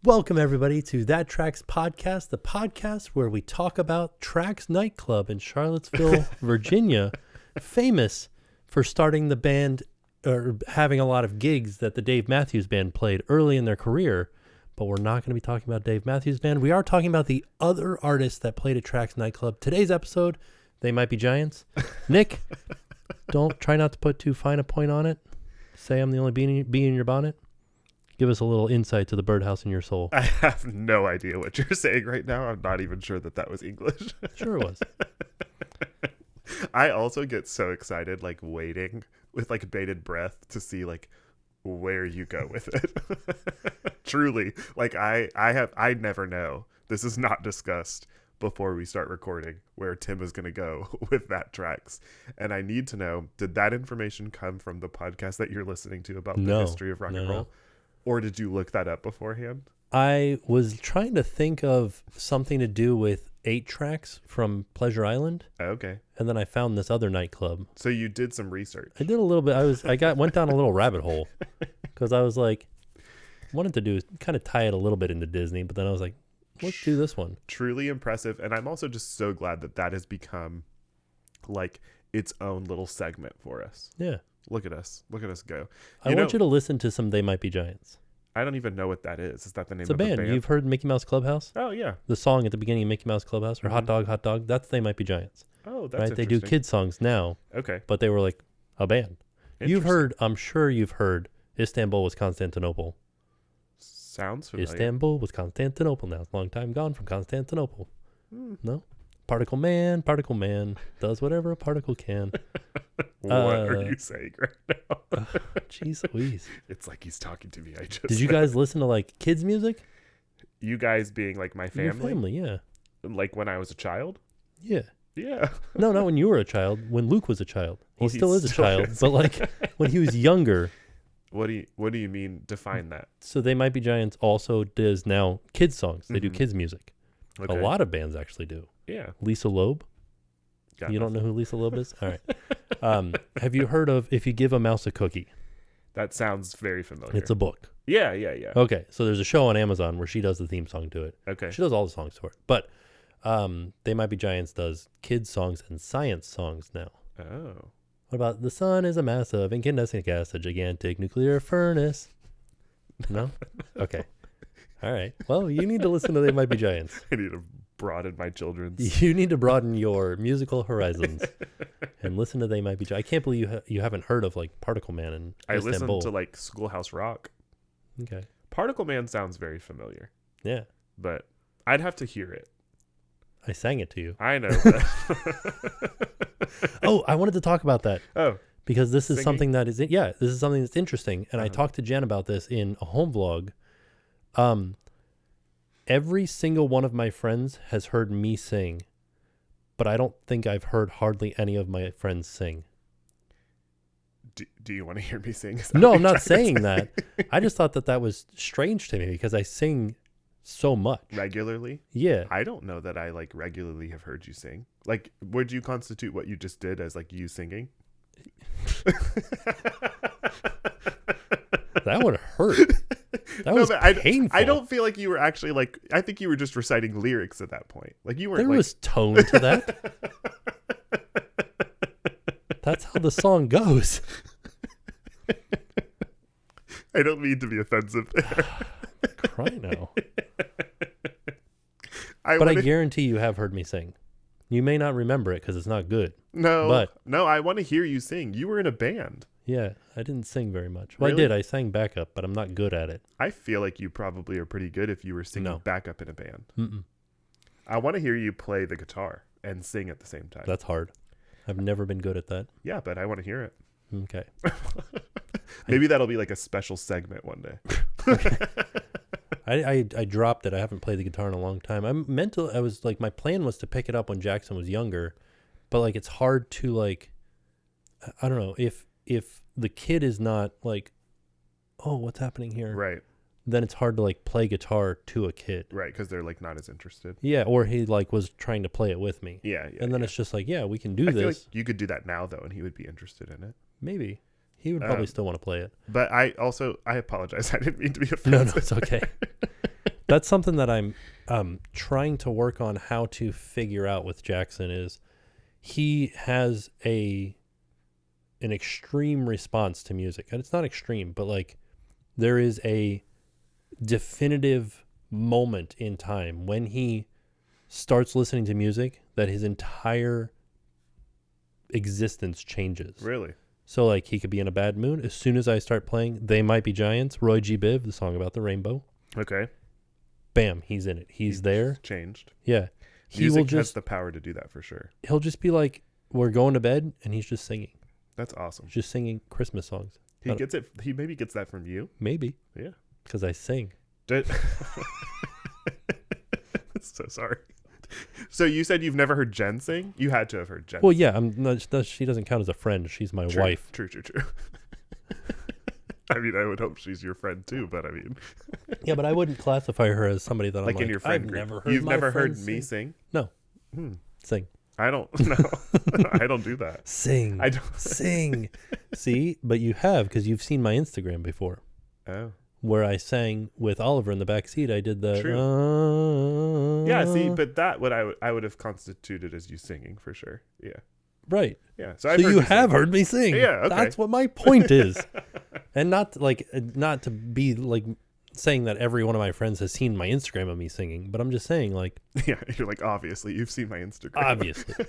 Welcome, everybody, to That Tracks Podcast, the podcast where we talk about Tracks nightclub in Charlottesville, Virginia, famous for starting the band or having a lot of gigs that the Dave Matthews Band played early in their career. But we're not going to be talking about Dave Matthews Band. We are talking about the other artists that played at Tracks nightclub. Today's episode, They Might Be Giants. Nick, try not to put too fine a point on it. Say I'm the only bee in your bonnet. Give us a little insight to the birdhouse in your soul. I have no idea what you're saying right now. I'm not even sure that was English. Sure it was. I also get so excited, like waiting with like bated breath to see like where you go with it. Truly, like I never know. This is not discussed before we start recording where Tim is going to go with That Tracks. And I need to know, did that information come from the podcast that you're listening to about the history of rock and roll? Or did you look that up beforehand? I was trying to think of something to do with 8 Tracks from Pleasure Island. Okay. And then I found this other nightclub. So you did some research. I did a little bit. Went down a little rabbit hole because I was like, wanted to do kind of tie it a little bit into Disney, but then I was like, let's do this one. Truly impressive. And I'm also just so glad that has become like its own little segment for us. Yeah. Look at us go. I want you to listen to some They Might Be Giants. I don't even know what that is. Is that the name of the band? It's a band. You've heard Mickey Mouse Clubhouse? Oh, yeah. The song at the beginning of Mickey Mouse Clubhouse, or Hot Dog, Hot Dog, that's They Might Be Giants. Oh, that's right. They do kids songs now. Okay. But they were like a band. I'm sure you've heard Istanbul was Constantinople. Sounds familiar. Istanbul was Constantinople now. It's a long time gone from Constantinople. No? Particle man does whatever a particle can. What are you saying right now? Jeez Louise. It's like he's talking to me. Did you guys listen to like kids music? You guys being like my family? Your family, yeah. Like when I was a child? Yeah. Yeah. No, not when you were a child. When Luke was a child. He still is a child. But like when he was younger. What do you mean? Define that. So They Might Be Giants also does now kids songs. They do kids music. Okay. A lot of bands actually do. Yeah. Lisa Loeb. You don't know who Lisa Loeb is? All right. Have you heard of If You Give a Mouse a Cookie? That sounds very familiar. It's a book. Yeah. Okay. So there's a show on Amazon where she does the theme song to it. Okay. She does all the songs to it. But They Might Be Giants does kids songs and science songs now. Oh. What about the sun is a massive incandescent gas, a gigantic nuclear furnace? No? Okay. All right. Well, you need to listen to They Might Be Giants. I need to broaden my children's. You need to broaden your musical horizons and listen to They Might Be Giants. I can't believe you haven't heard of like Particle Man and I Istanbul. listened to like Schoolhouse Rock. Okay. Particle Man sounds very familiar. Yeah. But I'd have to hear it. I sang it to you. I know. Oh, I wanted to talk about that. Oh. Because this is something that is, this is something that's interesting. And I talked to Jen about this in a home vlog. Every single one of my friends has heard me sing, but I don't think I've heard hardly any of my friends sing. Do you want to hear me sing? No, I'm not saying that. I just thought that was strange to me because I sing so much. Regularly? Yeah. I don't know that I like regularly have heard you sing. Like, would you constitute what you just did as like you singing? That would hurt. That was painful. I don't feel like you were actually like, I think you were just reciting lyrics at that point. Like you weren't There was tone to that. That's how the song goes. I don't mean to be offensive there. Cry now. But I guarantee you have heard me sing. You may not remember it because it's not good. No, I want to hear you sing. You were in a band. Yeah, I didn't sing very much. Well, Really? I did. I sang backup, but I'm not good at it. I feel like you probably are pretty good if you were singing backup in a band. Mm-mm. I want to hear you play the guitar and sing at the same time. That's hard. I've never been good at that. Yeah, but I want to hear it. Okay. Maybe that'll be like a special segment one day. Okay. I dropped it. I haven't played the guitar in a long time. I was like, my plan was to pick it up when Jackson was younger, but like, it's hard to like, I don't know, if the kid is not like, oh, what's happening here? Right. Then it's hard to like play guitar to a kid. Right. Because they're like not as interested. Yeah. Or he like was trying to play it with me. Yeah. And then it's just like, yeah, we can do I this. feel like you could do that now though, and he would be interested in it. Maybe. He would probably still want to play it. But I apologize. I didn't mean to be offensive. No, it's okay. That's something that I'm trying to work on how to figure out with Jackson is he has an extreme response to music. And it's not extreme, but like there is a definitive moment in time when he starts listening to music that his entire existence changes. Really? So like he could be in a bad mood. As soon as I start playing They Might Be Giants, Roy G. Biv, the song about the rainbow. Okay. Bam, he's in it. He's there. Changed. Yeah. He Music will has just the power to do that for sure. he'll just be like, we're going to bed, and he's just singing. That's awesome. Just singing Christmas songs. He gets it. He maybe gets that from you. Maybe. Yeah. Because I sing. So sorry. So you said you've never heard Jen sing? You had to have heard Jen. Well, yeah, I'm not, she doesn't count as a friend. She's my wife. True. I mean, I would hope she's your friend too, but I mean. Yeah, but I wouldn't classify her as somebody that like I'm in your friend I've group. never heard You've my never heard friends me sing? No. Sing. I don't. No, I don't do that. Sing. I don't sing. See, but you have because you've seen my Instagram before. Oh. Where I sang with Oliver in the back seat. I did the. True. Yeah. See, but that I would have constituted as you singing for sure. Yeah. Right. Yeah. So you have heard me sing. Yeah. Okay. That's what my point is, and not to be like saying that every one of my friends has seen my Instagram of me singing, but I'm just saying like. Yeah, you're like obviously you've seen my Instagram. Obviously,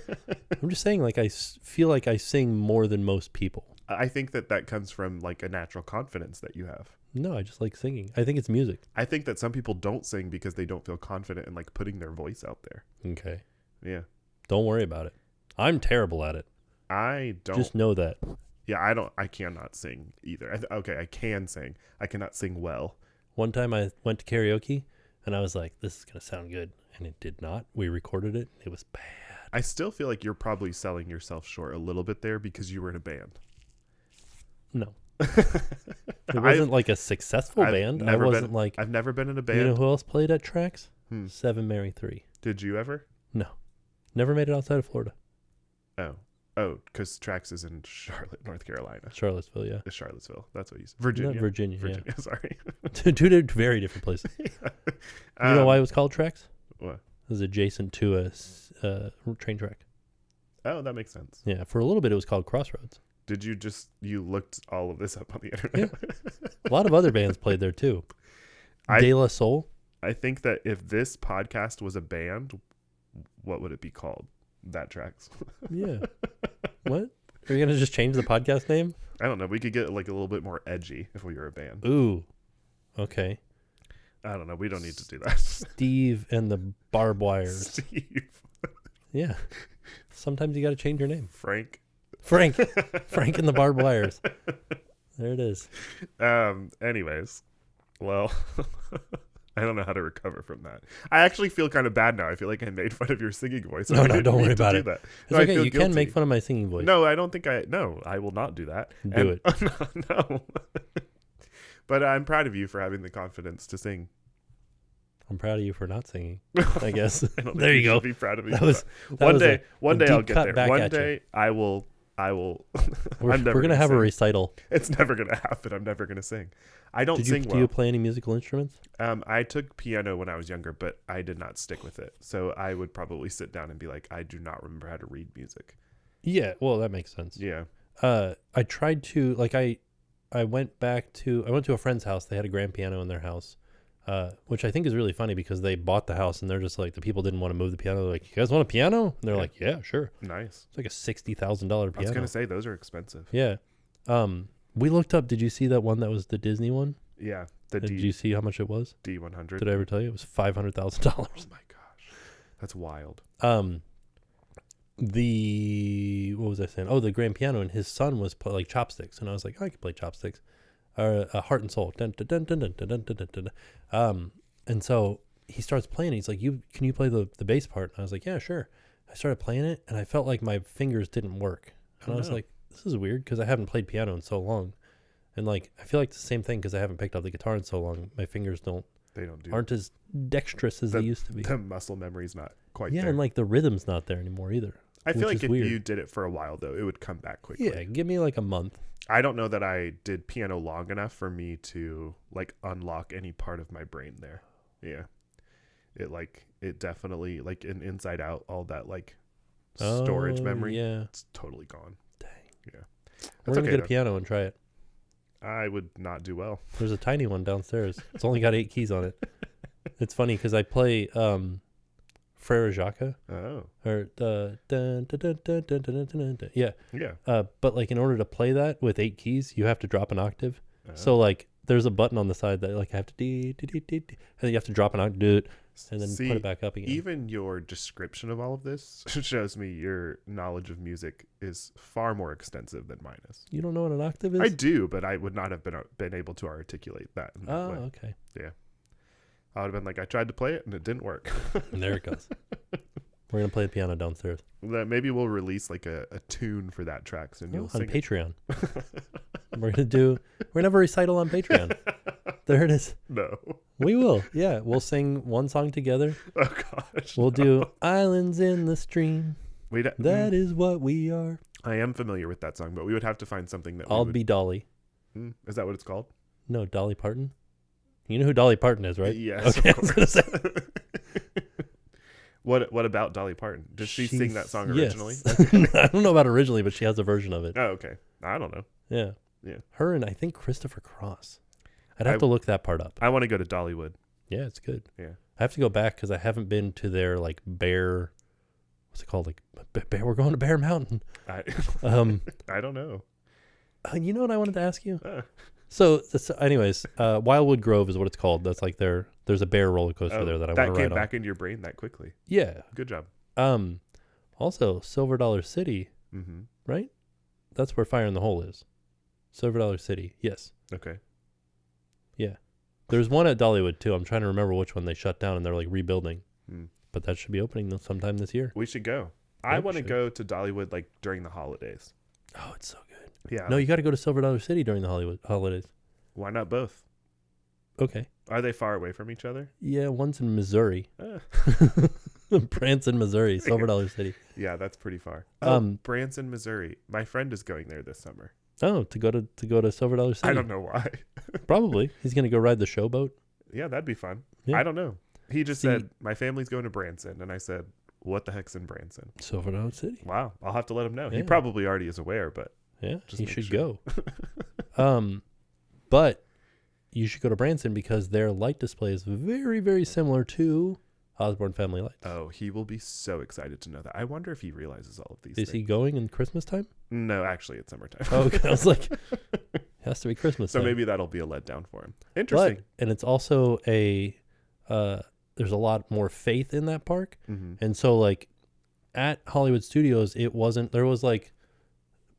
I'm just saying like I feel like I sing more than most people. I think that comes from like a natural confidence that you have. No, I just like singing. I think it's music. I think that some people don't sing because they don't feel confident in like putting their voice out there. Okay. Yeah. Don't worry about it. I'm terrible at it. I don't. Just know that. Yeah, I cannot sing either. Okay, I can sing. I cannot sing well. One time I went to karaoke and I was like, this is going to sound good. And it did not. We recorded it. It was bad. I still feel like you're probably selling yourself short a little bit there because you were in a band. No. It wasn't like a successful band. I've never been in a band. You know who else played at Trax? 7 Mary 3. Did you ever? No. Never made it outside of Florida. Oh, because Trax is in Charlotte, North Carolina. Charlottesville, yeah. It's Charlottesville. That's what you said. Virginia. Not Virginia, yeah. Sorry. Two very different places. Yeah. You know why it was called Trax? What? It was adjacent to a train track. Oh, that makes sense. Yeah, for a little bit it was called Crossroads. Did you looked all of this up on the internet? Yeah. A lot of other bands played there too. De La Soul. I think that if this podcast was a band, what would it be called? That Tracks. Yeah. What? Are you gonna just change the podcast name? I don't know. We could get like a little bit more edgy if we were a band. Ooh. Okay. I don't know. We don't need to do that. Steve and the Barbed Wires. Steve. Yeah. Sometimes you got to change your name. Frank and the Barbed Wires. There it is. Anyways, well, I don't know how to recover from that. I actually feel kind of bad now. I feel like I made fun of your singing voice. No, don't worry about it. That. It's okay. You can make fun of my singing voice. No, I don't think No, I will not do that. Do it. No. But I'm proud of you for having the confidence to sing. I'm proud of you for not singing, I guess. There you go. Be proud of me. One day I'll get there. One day I will. We're going to have a recital. It's never going to happen. I'm never going to sing. I don't sing well. Do you play any musical instruments? I took piano when I was younger, but I did not stick with it. So I would probably sit down and be like, I do not remember how to read music. Yeah, well, that makes sense. Yeah. I tried to, like, I went to a friend's house. They had a grand piano in their house. Which I think is really funny because they bought the house and they're just like, the people didn't want to move the piano. They're like, you guys want a piano? And they're like, yeah, sure. Nice. It's like a $60,000 piano. I was going to say, those are expensive. Yeah. We looked up, did you see that one that was the Disney one? Yeah. Did you see how much it was? D100. Did I ever tell you? It was $500,000. Oh my gosh. That's wild. What was I saying? Oh, the grand piano, and his son was like chopsticks. And I was like, I could play chopsticks. Heart and Soul. Dun, dun, dun, dun, dun, dun, dun, dun, dun. And so he starts playing. He's like, can you play the bass part? And I was like, yeah, sure. I started playing it, and I felt like my fingers didn't work. And I was like, this is weird because I haven't played piano in so long. And like, I feel like the same thing because I haven't picked up the guitar in so long. My fingers aren't as dexterous as they used to be. The muscle memory's not quite there. Yeah, and like the rhythm's not there anymore either. I feel like if you did it for a while, though, it would come back quickly. Yeah, give me like a month. I don't know that I did piano long enough for me to like unlock any part of my brain there. Yeah. It definitely, like in Inside Out, all that like storage memory. Yeah. It's totally gone. Dang. Yeah. We're going to get a piano and try it. I would not do well. There's a tiny one downstairs. It's only got 8 keys on it. It's funny because I play Frere Jacques. Oh. Or yeah. Yeah. But like in order to play that with 8 keys, you have to drop an octave. Oh. So like there's a button on the side that like I have to and then you have to drop an octave and then put it back up again. Even your description of all of this shows me your knowledge of music is far more extensive than mine is. You don't know what an octave is? I do, but I would not have been able to articulate that in that way. Okay. Yeah. I would have been like, I tried to play it and it didn't work. And there it goes. We're going to play the piano downstairs. Maybe we'll release like a tune for that track and you'll sing on Patreon. We're going to have a recital on Patreon. There it is. No. We will. Yeah. We'll sing one song together. Oh, gosh. We'll do Islands in the Stream. That is what we are. I am familiar with that song, but we would have to find something that I'll be Dolly. Is that what it's called? No, Dolly Parton. You know who Dolly Parton is, right? Yes, okay. Of course. What about Dolly Parton? Did she sing that song originally? Yes. I don't know about originally, but she has a version of it. Oh, okay. I don't know. Yeah. Yeah. Her and I think Christopher Cross. I'd have to look that part up. I want to go to Dollywood. Yeah, it's good. Yeah. I have to go back because I haven't been to their like bear. What's it called? Like bear. We're going to Bear Mountain. I don't know. You know what I wanted to ask you? So anyways, Wildwood Grove is what it's called. That's like there's a bear roller coaster there that I want to ride on. That came back into your brain that quickly. Yeah. Good job. Also Silver Dollar City, right? That's where Fire in the Hole is. Silver Dollar City. Yes. Okay. Yeah. There's one at Dollywood too. I'm trying to remember which one they shut down and they're like rebuilding. But that should be opening sometime this year. We should go. I want to go to Dollywood like during the holidays. Oh, it's so good. Yeah. No, you got to go to Silver Dollar City during the holidays. Why not both? Okay. Are they far away from each other? Yeah, one's in Missouri. Branson, Missouri, Silver Dollar City. Yeah, that's pretty far. Branson, Missouri. My friend is going there this summer. Oh, to go to Silver Dollar City. I don't know why. Probably. He's going to go ride the showboat. Yeah, that'd be fun. Yeah. I don't know. He just said, my family's going to Branson. And I said, what the heck's in Branson? Silver Dollar City. Wow. I'll have to let him know. Yeah. He probably already is aware, but. Yeah, he should go. But you should go to Branson because their light display is very, very similar to Osborne Family Lights. Oh, he will be so excited to know that. I wonder if he realizes all of these Is things. he going in Christmas time? No, actually, it's summertime. Oh, okay. I was like, it has to be Christmas So time. maybe that'll be a letdown for him. Interesting. And it's also there's a lot more faith in that park. And so like at Hollywood Studios, there was like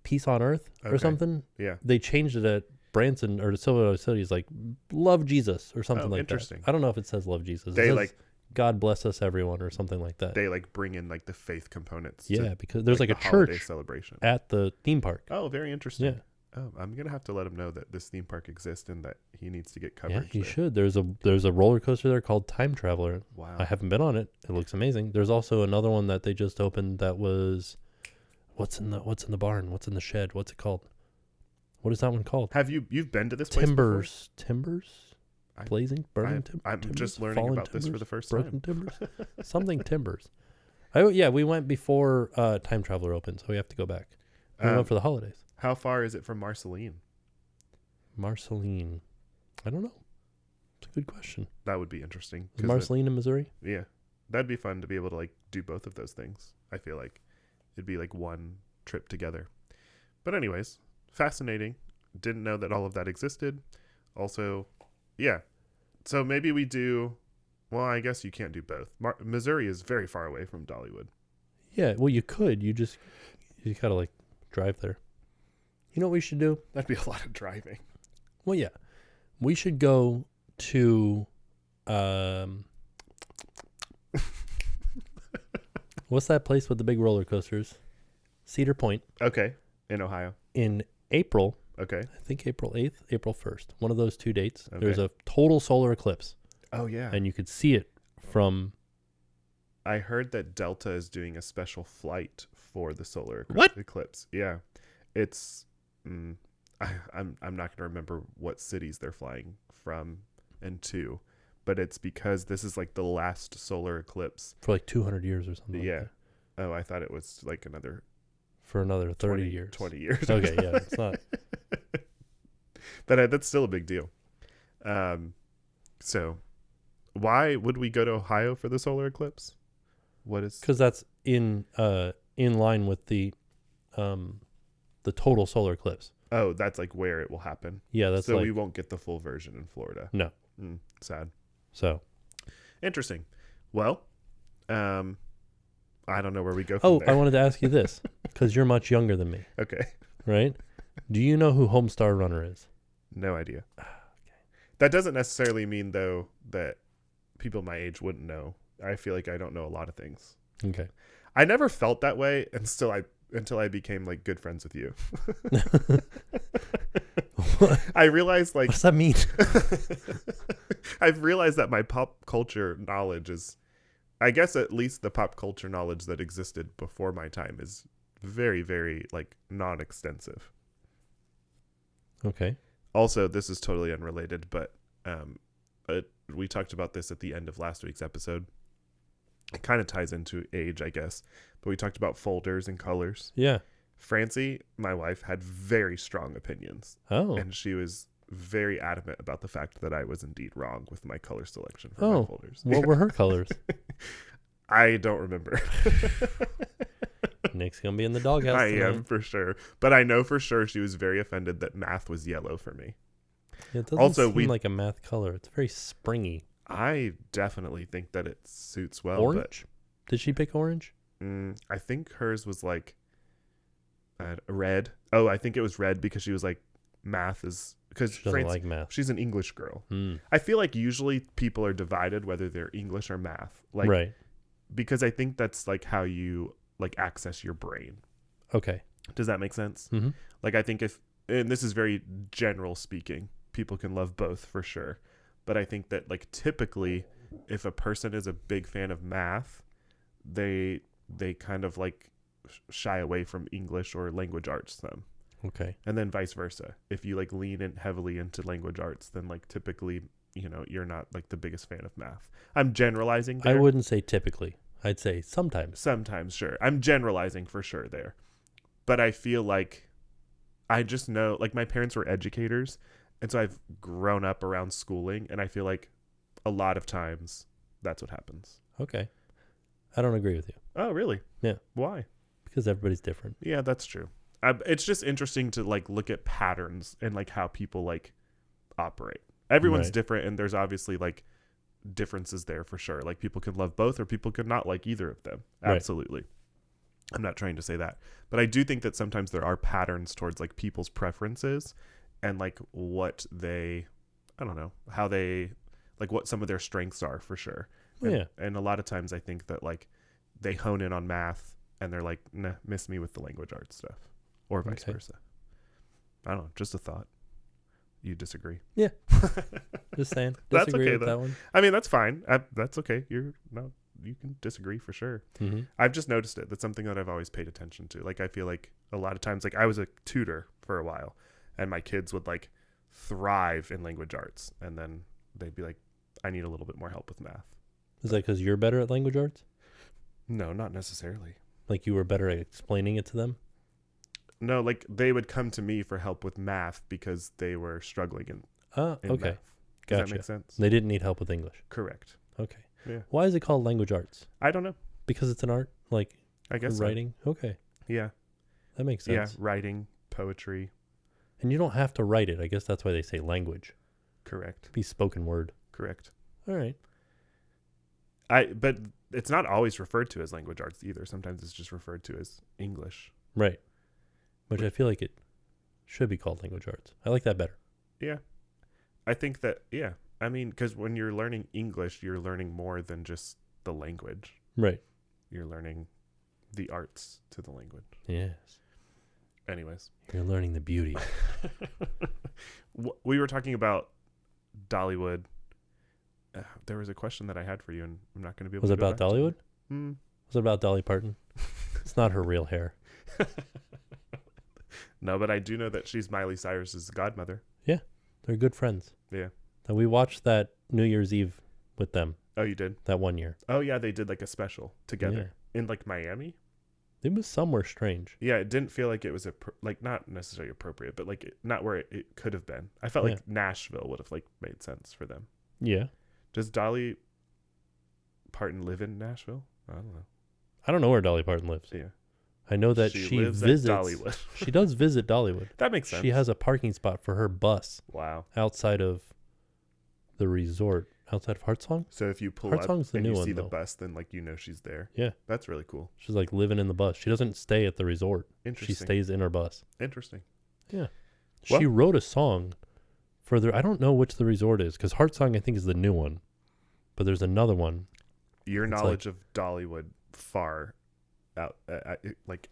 Peace on Earth or something. Yeah. They changed it at Branson or to Silver Dollar City. It's like love Jesus or something like interesting. that. I don't know if it says love Jesus. They it says, like God bless us everyone or something like that. They like bring in like the faith components. Yeah, because there's like a holiday church celebration at the theme park. Oh, very interesting. Yeah. Oh, I'm gonna have to let him know that this theme park exists and that he needs to get coverage. Yeah, he should. There's a roller coaster there called Time Traveler. Wow. I haven't been on it. It looks amazing. There's also another one that they just opened that was what's in the barn? What's in the shed? What's it called? What is that one called? You've been to this place Timbers? Blazing, burning timbers. I'm just learning about this for the first broken time. Timbers? Something timbers. Yeah, we went before Time Traveler opened, so we have to go back. We went for the holidays. How far is it from Marceline? Marceline. I don't know. It's a good question. That would be interesting. Is Marceline in Missouri? Yeah. That'd be fun to be able to like do both of those things. I feel like it'd be like one trip together. But anyways, fascinating. Didn't know that all of that existed. Also, yeah. So maybe we do, well, I guess you can't do both. Missouri is very far away from Dollywood. Yeah, well, you could. You gotta like drive there. You know what we should do? That'd be a lot of driving. Well, yeah. We should go to what's that place with the big roller coasters? Cedar Point. Okay. In Ohio. In April. Okay. I think April 8th, April 1st. One of those 2 dates. Okay. There's a total solar eclipse. Oh, yeah. And you could see it from... I heard that Delta is doing a special flight for the solar eclipse. Yeah. It's... I'm not going to remember what cities they're flying from and to, but it's because this is like the last solar eclipse. For like 200 years or something. Yeah. Like Oh, I thought it was like another for another 30 years. 20 years. Okay, yeah, it's not. That's still a big deal. So why would we go to Ohio for the solar eclipse? What is? Because that's in line with the total solar eclipse. Oh, that's like where it will happen. Yeah, that's so like, we won't get the full version in Florida. No. Sad. So interesting. Well, I don't know where we go from there. I wanted to ask you this because you're much younger than me. Okay. Right? Do you know who Homestar Runner is? No idea. Okay. That doesn't necessarily mean though that people my age wouldn't know. I feel like I don't know a lot of things. Okay. I never felt that way until I became like good friends with you. I realized like, what does that mean? I've realized that my pop culture knowledge is, I guess at least the pop culture knowledge that existed before my time is very, very like non-extensive. Okay. Also, this is totally unrelated, but we talked about this at the end of last week's episode. It kind of ties into age, I guess, but we talked about folders and colors. Yeah. Francie, my wife, had very strong opinions. Oh. And she was very adamant about the fact that I was indeed wrong with my color selection for my folders. What were her colors? I don't remember. Nick's going to be in the doghouse I tonight. am for sure. But I know for sure she was very offended that math was yellow for me. Yeah, it doesn't Also, seem like a math color. It's very springy. I definitely think that it suits well. Orange? Did she pick orange? I think hers was like red. Oh, I think it was red because she was like, math is... Because She doesn't like math. She's an English girl. Mm. I feel like usually people are divided whether they're English or math. Like, right. Because I think that's like how you like access your brain. Okay. Does that make sense? Mm-hmm. Like I think and this is very general speaking, people can love both for sure. But I think that like typically if a person is a big fan of math, they kind of like shy away from English or language arts then. Okay. And then vice versa. If you like lean in heavily into language arts, then like typically, you're not like the biggest fan of math. I'm generalizing there. I wouldn't say typically. I'd say sometimes. Sometimes, sure. I'm generalizing for sure there. But I feel like I just know, like my parents were educators. And so I've grown up around schooling. And I feel like a lot of times that's what happens. Okay. I don't agree with you. Oh, really? Yeah. Why? Because everybody's different. Yeah, that's true. It's just interesting to like look at patterns and like how people like operate. Everyone's Right. different. And there's obviously like differences there for sure. Like people could love both or people could not like either of them. Right. Absolutely. I'm not trying to say that, but I do think that sometimes there are patterns towards like people's preferences and like what they, I don't know, how they, like what some of their strengths are for sure. And, Yeah. And a lot of times I think that like they hone in on math and they're like, nah, miss me with the language arts stuff or vice Okay. versa. I don't know. Just a thought. You disagree? Yeah. Just saying. That's Disagree okay, with though. that one. I mean, that's fine. That's okay. You can disagree for sure. Mm-hmm. I've just noticed it. That's something that I've always paid attention to. Like, I feel like a lot of times, like I was a tutor for a while and my kids would like thrive in language arts. And then they'd be like, I need a little bit more help with math. Is that because you're better at language arts? No, not necessarily. Like you were better at explaining it to them? No, like they would come to me for help with math because they were struggling in Okay. math. Does Gotcha. that make sense? They didn't need help with English. Correct. Okay. Yeah. Why is it called language arts? I don't know. Because it's an art? Like I guess so. writing? Okay. Yeah. That makes Yeah. sense. Writing, poetry. And you don't have to write it. I guess that's why they say language. Correct. Be spoken word. Correct. All right. But it's not always referred to as language arts either. Sometimes it's just referred to as English. Right. Which I feel like it should be called language arts. I like that better. Yeah. I think that, yeah. I mean, because when you're learning English, you're learning more than just the language. Right. You're learning the arts to the language. Yes. Anyways. You're learning the beauty. We were talking about Dollywood. There was a question that I had for you, and I'm not going to be able Was to it go about back to Dollywood? it. Was it about Dolly Parton? It's not her real hair. No, but I do know that she's Miley Cyrus's godmother. They're good friends. Yeah. And we watched that New Year's Eve with them Oh, you did? that one year. Oh, yeah, they did like a special together in like Miami. It was somewhere strange. Yeah, it didn't feel like it was like not necessarily appropriate, but like not where it could have been. I felt like Nashville would have like made sense for them. Yeah. Does Dolly Parton live in Nashville? I don't know. I don't know where Dolly Parton lives. Yeah. I know that She she lives visits at Dollywood. She does visit Dollywood. That makes sense. She has a parking spot for her bus Wow. outside of the resort, outside of Heartsong. So if you pull Heartsong's up the and new you one, see the though. bus, then like you know she's there. Yeah. That's really cool. She's like living in the bus. She doesn't stay at the resort. She Interesting. stays in her bus. Interesting. Yeah. Well- She wrote a song for the, I don't know which the resort is, because Heartsong I think is the new one, but there's another one. Your It's knowledge of Dollywood far out, like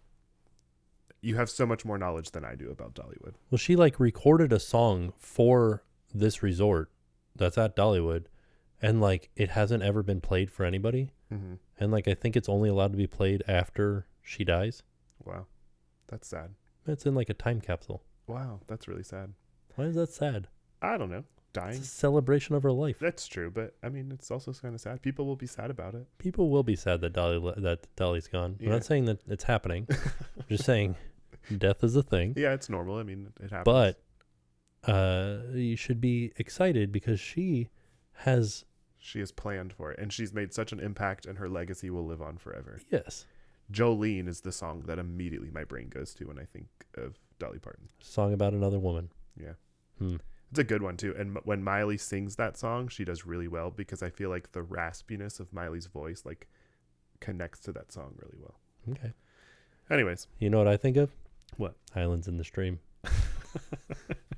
you have so much more knowledge than I do about Dollywood. Well, she like recorded a song for this resort that's at Dollywood, and like it hasn't ever been played for anybody. Mm-hmm. And like I think it's only allowed to be played after she dies. Wow. That's sad. It's in like a time capsule. Wow. That's really sad. Why is that sad? I don't know. Dying. It's a celebration of her life. That's true, but I mean, it's also kind of sad. People will be sad about it. People will be sad that Dolly's gone. I'm Yeah. not saying that it's happening. I'm just saying death is a thing. Yeah, it's normal. I mean, it happens. But you should be excited because she has, she has planned for it, and she's made such an impact, and her legacy will live on forever. yes, Jolene is the song that immediately my brain goes to when I think of Dolly Parton. song about another woman. Yeah. Hmm. It's a good one too. And when Miley sings that song, she does really well because I feel like the raspiness of Miley's voice like connects to that song really well. Okay. Anyways, You know what I think of? What? Islands in the Stream.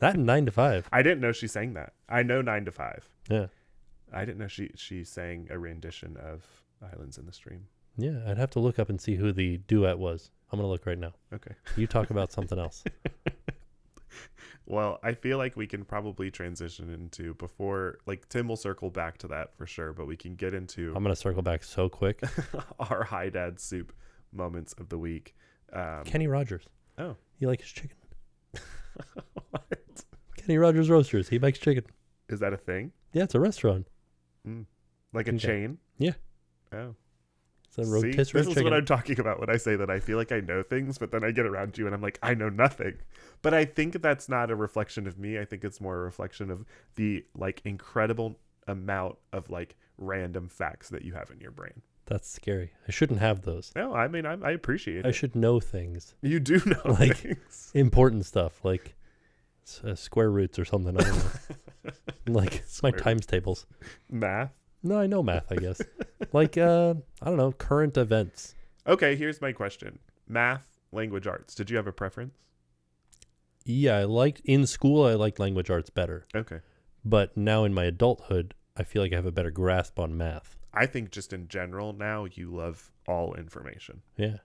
That and 9 to 5. I didn't know she sang that. I know 9 to 5. Yeah. I didn't know she sang a rendition of Islands in the Stream. Yeah. I'd have to look up and see who the duet was. I'm going to look right now. Okay. You talk about something else. Well, I feel like we can probably transition into before, like Tim will circle back to that for sure, but we can get into I'm going to circle back so quick. our High Dad Soup moments of the week. Kenny Rogers. Oh. You like his chicken? What? Kenny Rogers Roasters. He makes chicken. Is that a thing? Yeah, it's a restaurant. Like a Okay. chain? Yeah. Oh. It's a See, rotisserie this is chicken. what I'm talking about when I say that I feel like I know things, but then I get around you and I'm like, I know nothing. But I think that's not a reflection of me. I think it's more a reflection of the like incredible amount of like random facts that you have in your brain. That's scary. I shouldn't have those. No, I mean, I appreciate I it. should know things. You do know Like- things. Important stuff like square roots or something. I don't know. Like my Square times tables. Math. No, I know math, I guess. Like, I don't know, current events. Okay, here's my question. Math, language arts. Did you have a preference? Yeah, in school, I liked language arts better. Okay. But now in my adulthood, I feel like I have a better grasp on math. I think just in general now you love all information. Yeah.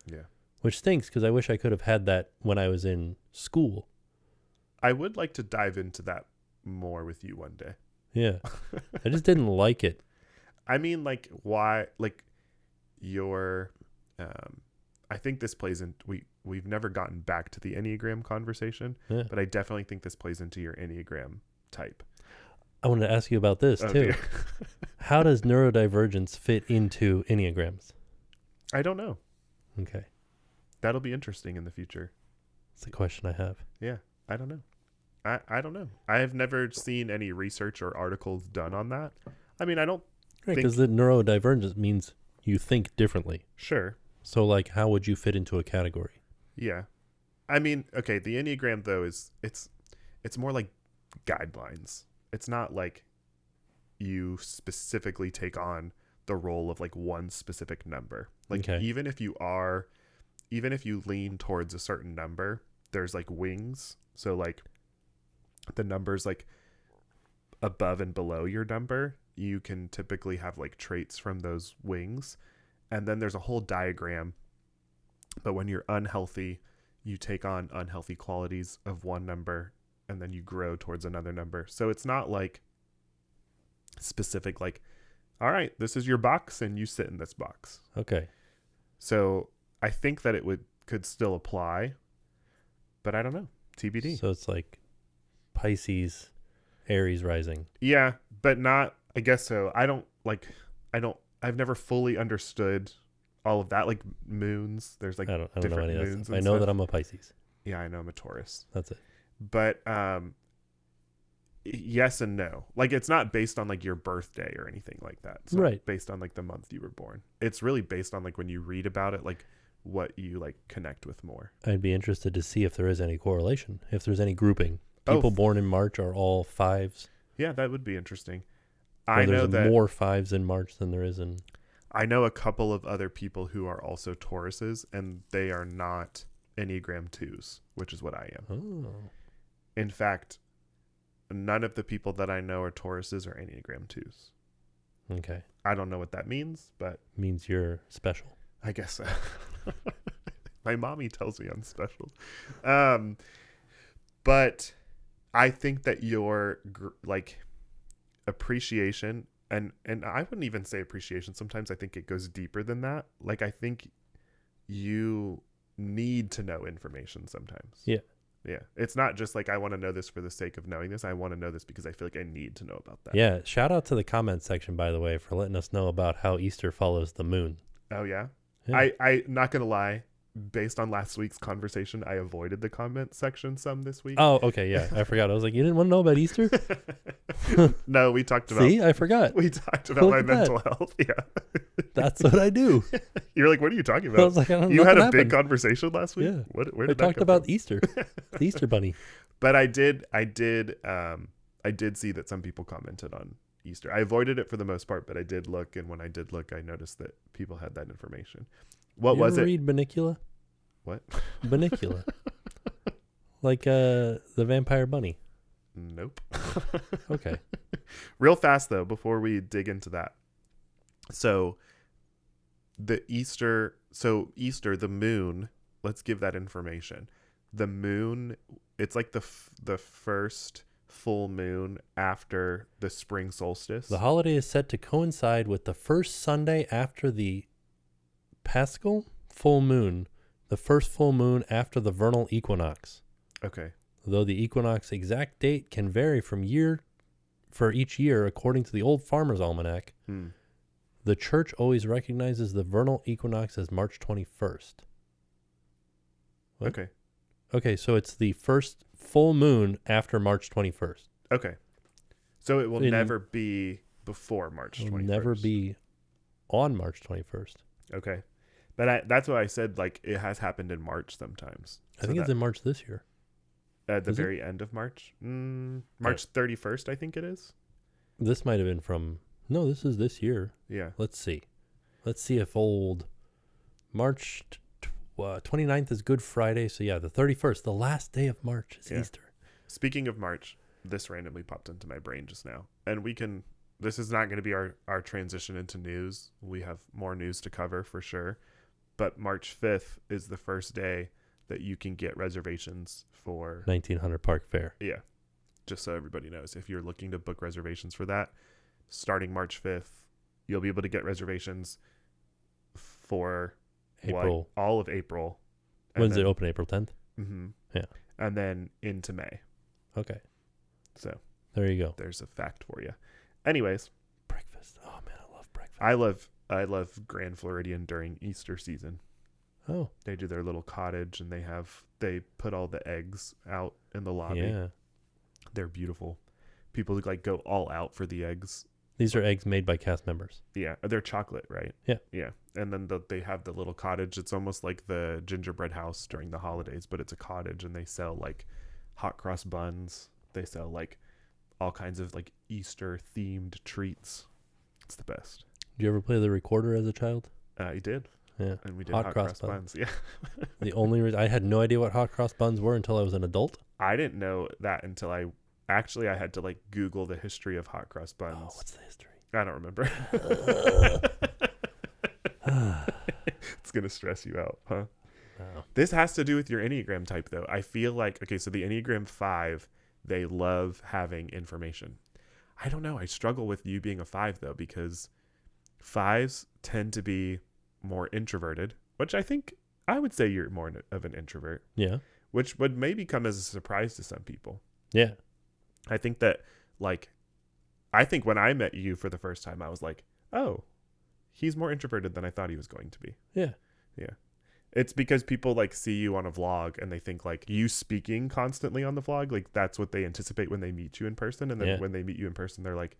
Yeah. Which stinks because I wish I could have had that when I was in school. I would like to dive into that more with you one day. Yeah. I just didn't like it. I mean, like, why, like, your, I think this plays in, we've never gotten back to the Enneagram conversation, Yeah. but I definitely think this plays into your Enneagram type. I wanted to ask you about this, Oh, too. dear. How does neurodivergence fit into Enneagrams? I don't know. Okay. That'll be interesting in the future. That's the question I have. Yeah, I don't know. I don't know. I have never seen any research or articles done on that. I mean, I don't Right, think... because the neurodivergence means you think differently. Sure. So, like, how would you fit into a category? Yeah. I mean, okay, the Enneagram, though, is it's more like guidelines. It's not like you specifically take on the role of, like, one specific number. Like, Okay. even if you lean towards a certain number, there's, like, wings. So, like, the numbers, like, above and below your number, you can typically have, like, traits from those wings. And then there's a whole diagram. But when you're unhealthy, you take on unhealthy qualities of one number, and then you grow towards another number. So it's not like specific, like, all right, this is your box and you sit in this box. Okay. So I think that could still apply, but I don't know. TBD. So it's like Pisces, Aries rising. Yeah, but not, I guess so. I've never fully understood all of that. Like moons, there's like I don't know different any of that moons. stuff. I And know stuff. that I'm a Pisces. Yeah, I know I'm a Taurus. That's it. But yes and no. Like it's not based on like your birthday or anything like that. It's not Right. based on like the month you were born. It's really based on like when you read about it, like what you like connect with more. I'd be interested to see if there is any correlation, if there's any grouping. Oh, People born in March are all fives. Yeah, that would be interesting. Or I know there's that more fives in March than there is in. I know a couple of other people who are also Tauruses, and they are not Enneagram 2s, which is what I am. Oh. In fact, none of the people that I know are Tauruses or Enneagram 2s. Okay. I don't know what that means, but Means you're special. I guess so. My mommy tells me I'm special. But I think that your like appreciation and I wouldn't even say appreciation. Sometimes I think it goes deeper than that. Like I think you need to know information sometimes. Yeah. Yeah. It's not just like I want to know this for the sake of knowing this. I want to know this because I feel like I need to know about that. Yeah. Shout out to the comment section, by the way, for letting us know about how Easter follows the moon. Oh yeah. Yeah. I not gonna lie, based on last week's conversation, I avoided the comment section some this week. Oh, okay. Yeah. I forgot. I was like, you didn't want to know about Easter? No, we talked about See, I forgot. we talked about Look my at that. mental health. Yeah. That's what I do. You're like, what are you talking I about? was like, I don't know. You had a nothing big happened. conversation last week? Yeah. Where I did that talked come about from? Easter. The Easter bunny. But I did see that some people commented on Easter. I avoided it for the most part, but I did look, and when I did look, I noticed that people had that information. What You was ever it? read Bunnicula? What? Bunnicula. Like the Vampire Bunny. Nope. Okay. Real fast though, before we dig into that. So Easter, the moon, let's give that information. The moon, it's like the first full moon after the spring solstice. The holiday is set to coincide with the first Sunday after the Paschal full moon, the first full moon after the vernal equinox. Okay. Though the equinox exact date can vary for each year according to the Old Farmer's Almanac, the church always recognizes the vernal equinox as March 21st. What? Okay. Okay, so it's the first full moon after March 21st. Okay. So it will never be before March 21st. It will never be on March 21st. Okay. But that's why I said, like, it has happened in March sometimes. I think it's in March this year. At the Is it? very end of March. March 31st, I think it is. This might have been from... No, this is this year. Yeah. Let's see. Let's see if old March 29th is Good Friday. So, yeah, the 31st, the last day of March is Easter. Speaking of March, this randomly popped into my brain just now. And this is not going to be our transition into news. We have more news to cover for sure. But March 5th is the first day that you can get reservations for 1900 Park Fair. Yeah. Just so everybody knows, if you're looking to book reservations for that, starting March 5th, you'll be able to get reservations for April. all of April. When's it open? April 10th? Mm-hmm. Yeah. And then into May. Okay. So there you go. There's a fact for you. Anyways. Breakfast. Oh, man, I love breakfast. I love Grand Floridian during Easter season. Oh. They do their little cottage, and they put all the eggs out in the lobby. Yeah. They're beautiful. People like go all out for the eggs. These are eggs made by cast members. Yeah, they're chocolate, right? Yeah. Yeah. And then they have the little cottage. It's almost like the gingerbread house during the holidays, but it's a cottage, and they sell like hot cross buns. They sell like all kinds of like Easter themed treats. It's the best. Did you ever play the recorder as a child? I did. Yeah. And we did hot cross buns. Yeah. The only reason I had no idea what hot cross buns were until I was an adult. I didn't know that until I had to like Google the history of hot cross buns. Oh, what's the history? I don't remember. It's going to stress you out, huh? No. This has to do with your Enneagram type, though. I feel like, okay, so the Enneagram 5, they love having information. I don't know. I struggle with you being a 5, though, because 5s tend to be more introverted, which I think I would say you're more of an introvert. Yeah. Which would maybe come as a surprise to some people. Yeah. I think that, like, I think when I met you for the first time, I was like, oh, he's more introverted than I thought he was going to be. Yeah. Yeah. It's because people like see you on a vlog and they think like you speaking constantly on the vlog, like that's what they anticipate when they meet you in person. And then when they meet you in person, they're like,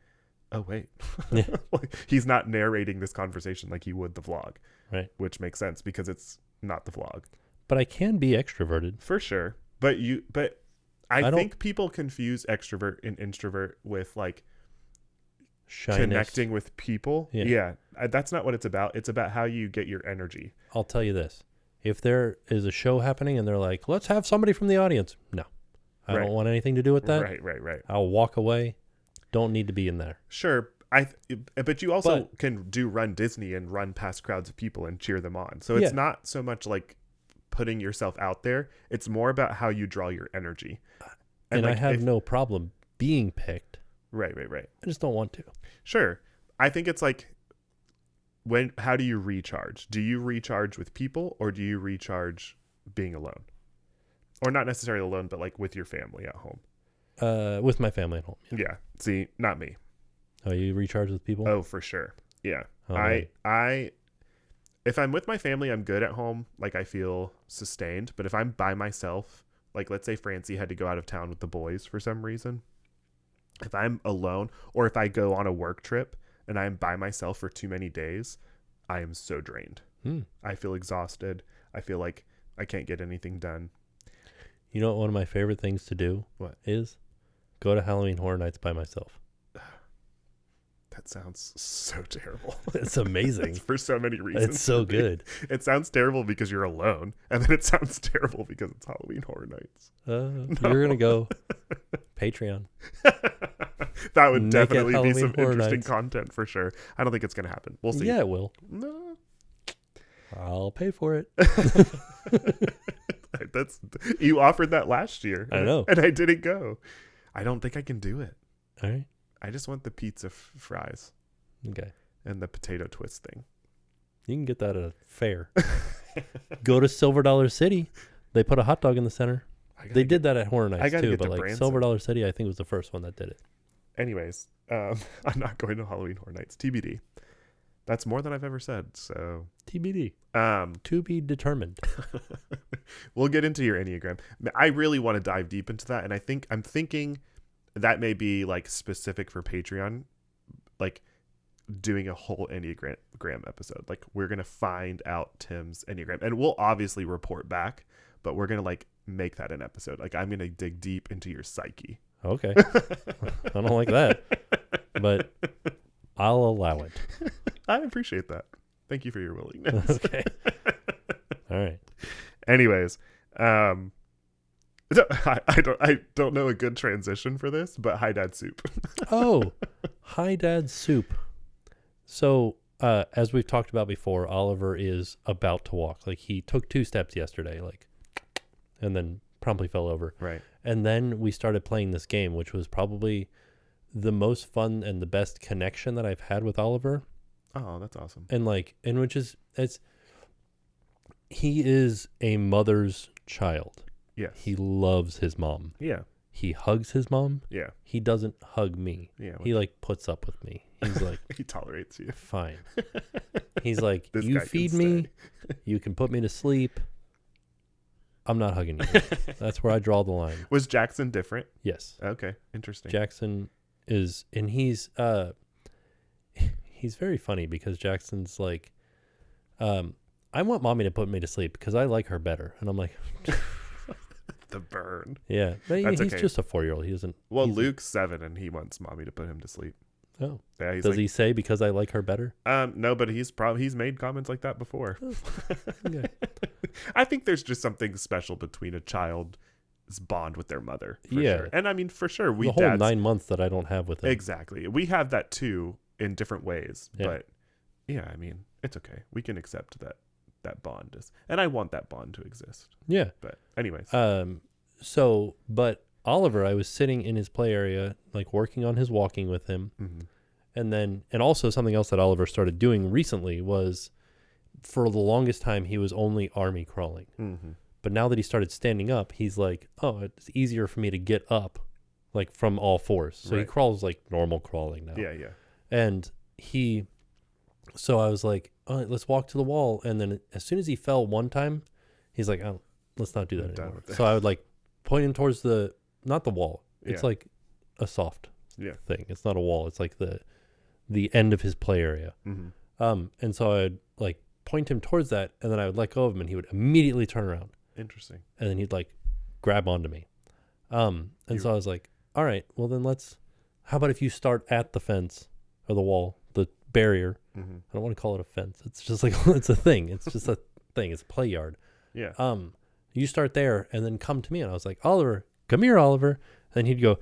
oh, wait, like, he's not narrating this conversation like he would the vlog. Right. Which makes sense because it's not the vlog. But I can be extroverted. For sure. But I think people confuse extrovert and introvert with like shyness. Connecting with people. Yeah. That's not what it's about. It's about how you get your energy. I'll tell you this. If there is a show happening and they're like, let's have somebody from the audience. No, I don't want anything to do with that. Right. I'll walk away. Don't need to be in there. Sure. But you also can run Disney and run past crowds of people and cheer them on. So it's not so much like putting yourself out there. It's more about how you draw your energy. And like, I have no problem being picked. Right. I just don't want to. Sure. I think it's like, how do you recharge? Do you recharge with people or do you recharge being alone? Or not necessarily alone, but like with your family at home? With my family at home. Yeah. See, not me. Oh, you recharge with people? Oh, for sure. Yeah. Oh, if I'm with my family, I'm good at home. Like I feel sustained. But if I'm by myself, like let's say Francie had to go out of town with the boys for some reason. If I'm alone or if I go on a work trip and I'm by myself for too many days, I am so drained. I feel exhausted. I feel like I can't get anything done. You know what one of my favorite things to do is? Go to Halloween Horror Nights by myself. That sounds so terrible. It's amazing. For so many reasons. It's so good. It sounds terrible because you're alone. And then it sounds terrible because it's Halloween Horror Nights. You're going to go Patreon. That would definitely be some Horror interesting Nights. content for sure. I don't think it's going to happen. We'll see. Yeah, it will. No. I'll pay for it. You offered that last year. I know. And I didn't go. I don't think I can do it. All right. I just want the pizza fries. Okay. And the potato twist thing. You can get that at a fair. Go to Silver Dollar City. They put a hot dog in the center. They did that at Horror Nights too, but like Branson. Silver Dollar City, I think was the first one that did it. Anyways, I'm not going to Halloween Horror Nights. TBD. That's more than I've ever said. So TBD. To be determined. We'll get into your Enneagram. I really want to dive deep into that, and I'm thinking that may be like specific for Patreon, like doing a whole Enneagram episode. Like we're gonna find out Tim's Enneagram, and we'll obviously report back, but we're gonna like make that an episode. Like I'm gonna dig deep into your psyche. Okay. I don't like that, but I'll allow it. I appreciate that. Thank you for your willingness. Okay. All right. Anyways, I don't know a good transition for this, but Hi Dad Soup. Oh, Hi Dad Soup. So, as we've talked about before, Oliver is about to walk. Like he took 2 steps yesterday, and then promptly fell over. Right. And then we started playing this game, which was probably the most fun and the best connection that I've had with Oliver. Oh, that's awesome. And he is a mother's child. Yes. He loves his mom. Yeah. He hugs his mom. Yeah. He doesn't hug me. Yeah. He like puts up with me. He's like, he tolerates you. Fine. He's like, This you guy feed can me. stay. You can put me to sleep. I'm not hugging you. That's where I draw the line. Was Jackson different? Yes. Okay. Interesting. Jackson is, and he's very funny because Jackson's like, I want mommy to put me to sleep because I like her better. And I'm like, the burn. Yeah. But he's okay. just a 4-year-old. He doesn't. Well, Luke's 7 and he wants mommy to put him to sleep. Oh. Yeah, Does he say because I like her better? No, but he's made comments like that before. Oh, okay. I think there's just something special between a child's bond with their mother. For sure. And I mean, for sure, the whole 9 months that I don't have with him. Exactly. We have that too in different ways. Yeah. But yeah, I mean, it's okay. We can accept that bond is, and I want that bond to exist. Yeah. But anyways. But Oliver, I was sitting in his play area, like working on his walking with him. Mm-hmm. And also something else that Oliver started doing recently was, for the longest time, he was only army crawling. Mm-hmm. But now that he started standing up, he's like, oh, it's easier for me to get up like from all fours. So he Right. crawls like normal crawling now. Yeah. And so I was like, all right, let's walk to the wall. And then as soon as he fell one time, he's like, oh, let's not do that I'm done anymore. with that. So I would like point him towards not the wall. It's Yeah. like a soft Yeah. thing. It's not a wall. It's like the end of his play area. Mm-hmm. And so I'd like point him towards that, and then I would let go of him, and he would immediately turn around, Interesting. and then he'd like grab onto me. So I was like, all right, well then how about if you start at the fence or the wall, the barrier? Mm-hmm. I don't want to call it a fence. It's just like, it's a thing. It's just a thing. It's a play yard. Yeah. You start there and then come to me. And I was like, Oliver, come here, Oliver. And he'd go,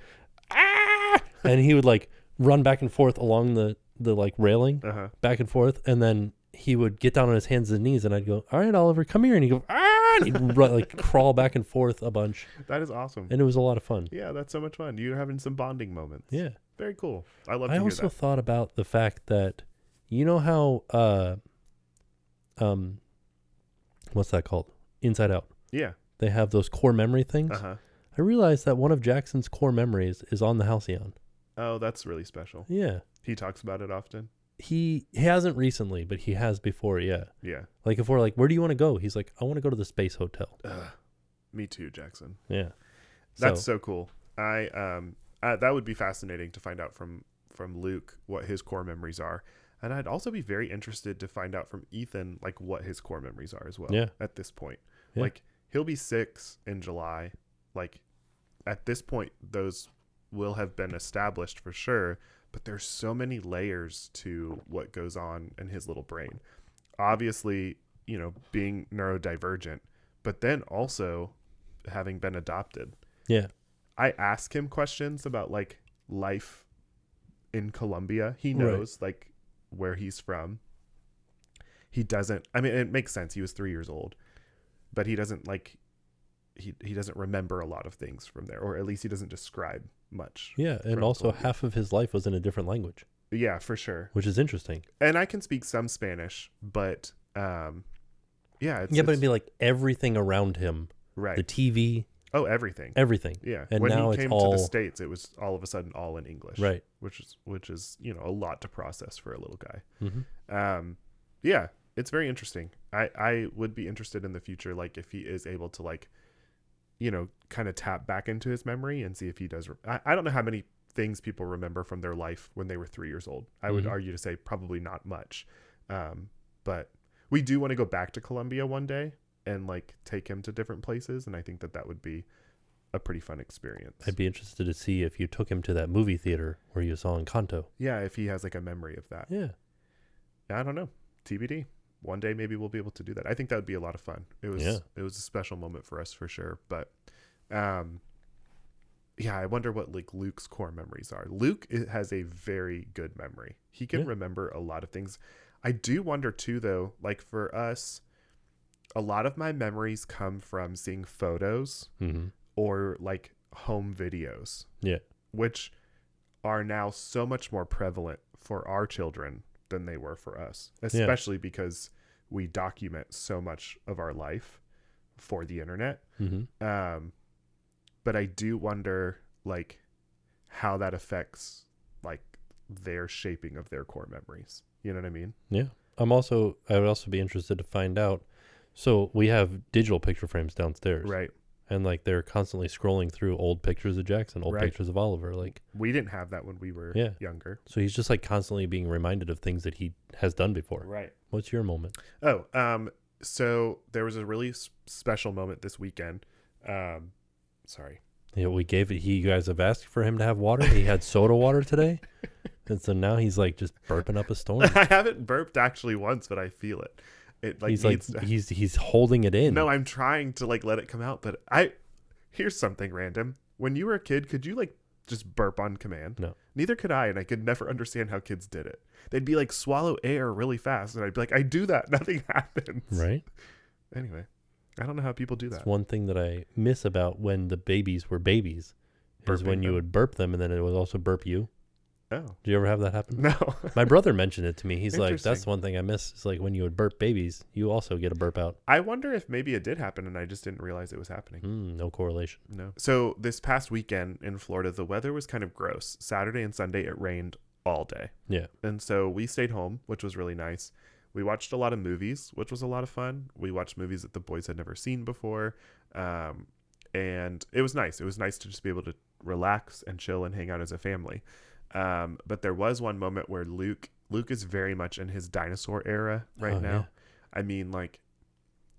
ah! And he would like run back and forth along the like railing, back and forth. And then he would get down on his hands and knees, and I'd go, all right, Oliver, come here. And he'd go, ah! And he'd like crawl back and forth a bunch. That is awesome. And it was a lot of fun. Yeah, that's so much fun. You're having some bonding moments. Yeah. Very cool. I love to I hear also that. thought about the fact that, you know how, what's that called? Inside Out. Yeah. They have those core memory things. Uh-huh. I realized that one of Jackson's core memories is on the Halcyon. Oh, that's really special. Yeah. He talks about it often. He hasn't recently, but he has before, yeah. Yeah. Like if we're like, where do you want to go? He's like, I want to go to the Space Hotel. Me too, Jackson. Yeah. That's so cool. That would be fascinating to find out from Luke what his core memories are. And I'd also be very interested to find out from Ethan like what his core memories are as well. Yeah. At this point. Yeah. Like he'll be 6 in July. Like at this point those will have been established for sure, but there's so many layers to what goes on in his little brain. Obviously, you know, being neurodivergent, but then also having been adopted. Yeah. I ask him questions about like life in Colombia. He knows like where he's from. He doesn't, I mean, it makes sense. He was 3 years old, but he doesn't like, he doesn't remember a lot of things from there, or at least he doesn't describe much. Yeah. And also Colombia. half of his life was in a different language. Yeah, for sure. Which is interesting. And I can speak some Spanish, but yeah. But it'd be like everything around him. Right. The TV. Oh, everything. Everything. Yeah. And when now he it's came all to the States, it was all of a sudden all in English. Right. Which is, you know, a lot to process for a little guy. Mm-hmm. Yeah, it's very interesting. I would be interested in the future, like if he is able to like, you know, kind of tap back into his memory and see if he does. I don't know how many things people remember from their life when they were 3 years old. I would argue to say probably not much. But we do want to go back to Colombia one day and like take him to different places. And I think that would be a pretty fun experience. I'd be interested to see if you took him to that movie theater where you saw Encanto. Yeah, if he has like a memory of that. Yeah. I don't know. TBD. One day maybe we'll be able to do that. I think that would be a lot of fun. It was a special moment for us for sure. But yeah, I wonder what like Luke's core memories are. Luke has a very good memory. He can remember a lot of things. I do wonder too though, like for us, a lot of my memories come from seeing photos or like home videos. Yeah. Which are now so much more prevalent for our children than they were for us, especially because we document so much of our life for the internet. But I do wonder like how that affects like their shaping of their core memories. You know what I mean? Yeah. I would also be interested to find out. So we have digital picture frames downstairs. Right. And like they're constantly scrolling through old pictures of Jackson, old pictures of Oliver. Like we didn't have that when we were younger. So he's just like constantly being reminded of things that he has done before. Right. What's your moment? So there was a really special moment this weekend. Sorry. Yeah, you guys have asked for him to have water. He had soda water today. And so now he's like just burping up a storm. I haven't burped actually once, but I feel it. It like he's holding it in. No, I'm trying to like let it come out, but here's something random. When you were a kid, could you like just burp on command? No. Neither could I, and I could never understand how kids did it. They'd be like swallow air really fast, and I'd be like, I do that, nothing happens. Right. Anyway, I don't know how people do that. It's one thing that I miss about when the babies were babies is when you would burp them and then it would also burp you. Oh, Do you ever have that happen? no. My brother mentioned it to me. He's like, Interesting. that's one thing I miss. It's like when you would burp babies, you also get a burp out. I wonder if maybe it did happen and I just didn't realize it was happening. No correlation. No. So this past weekend in Florida, the weather was kind of gross. Saturday and Sunday, it rained all day. Yeah. And so we stayed home, which was really nice. We watched a lot of movies, which was a lot of fun. We watched movies that the boys had never seen before. And it was nice. It was nice to just be able to relax and chill and hang out as a family. But there was one moment where Luke is very much in his dinosaur era right now. Yeah. I mean, like,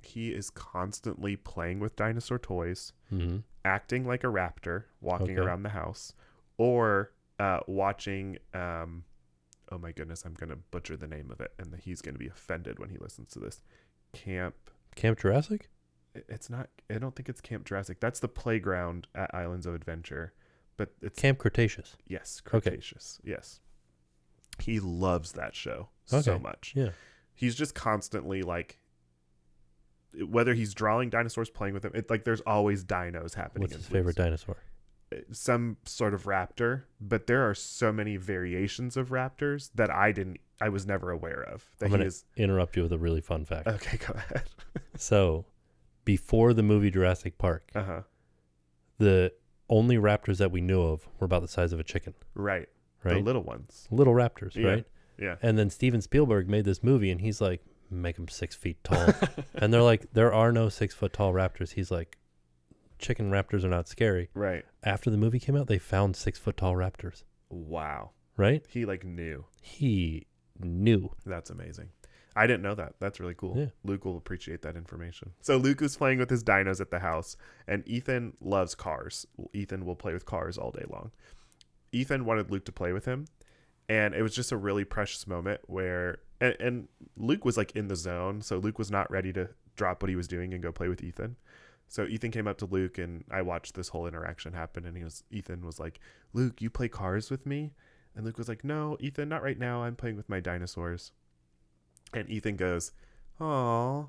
he is constantly playing with dinosaur toys, acting like a raptor, walking around the house, or watching, oh my goodness, I'm going to butcher the name of it, and he's going to be offended when he listens to this. Camp Jurassic? It's not, I don't think it's Camp Jurassic. That's the playground at Islands of Adventure. But it's Camp Cretaceous. Yes, Cretaceous. Okay. Yes. He loves that show so much. Yeah. He's just constantly like, whether he's drawing dinosaurs, playing with them, there's always dinos happening. What's his favorite dinosaur? Some sort of raptor, but there are so many variations of raptors that I was never aware of. I'm going to interrupt you with a really fun fact. Okay, go ahead. So, before the movie Jurassic Park, the only raptors that we knew of were about the size of a chicken. Right. The little ones. Little raptors, yeah. right? Yeah. And then Steven Spielberg made this movie, and he's like, make them 6 feet tall. And they're like, there are no 6 foot tall raptors. He's like, chicken raptors are not scary. Right. After the movie came out, they found 6 foot tall raptors. Wow. Right? He knew. He knew. That's amazing. I didn't know that. That's really cool. Yeah. Luke will appreciate that information. So Luke was playing with his dinos at the house, and Ethan loves cars. Ethan will play with cars all day long. Ethan wanted Luke to play with him, and it was just a really precious moment where and Luke was like in the zone, so Luke was not ready to drop what he was doing and go play with Ethan. So Ethan came up to Luke, and I watched this whole interaction happen, and Ethan was like, "Luke, you play cars with me?" And Luke was like, "No, Ethan, not right now. I'm playing with my dinosaurs." And Ethan goes, "Aw,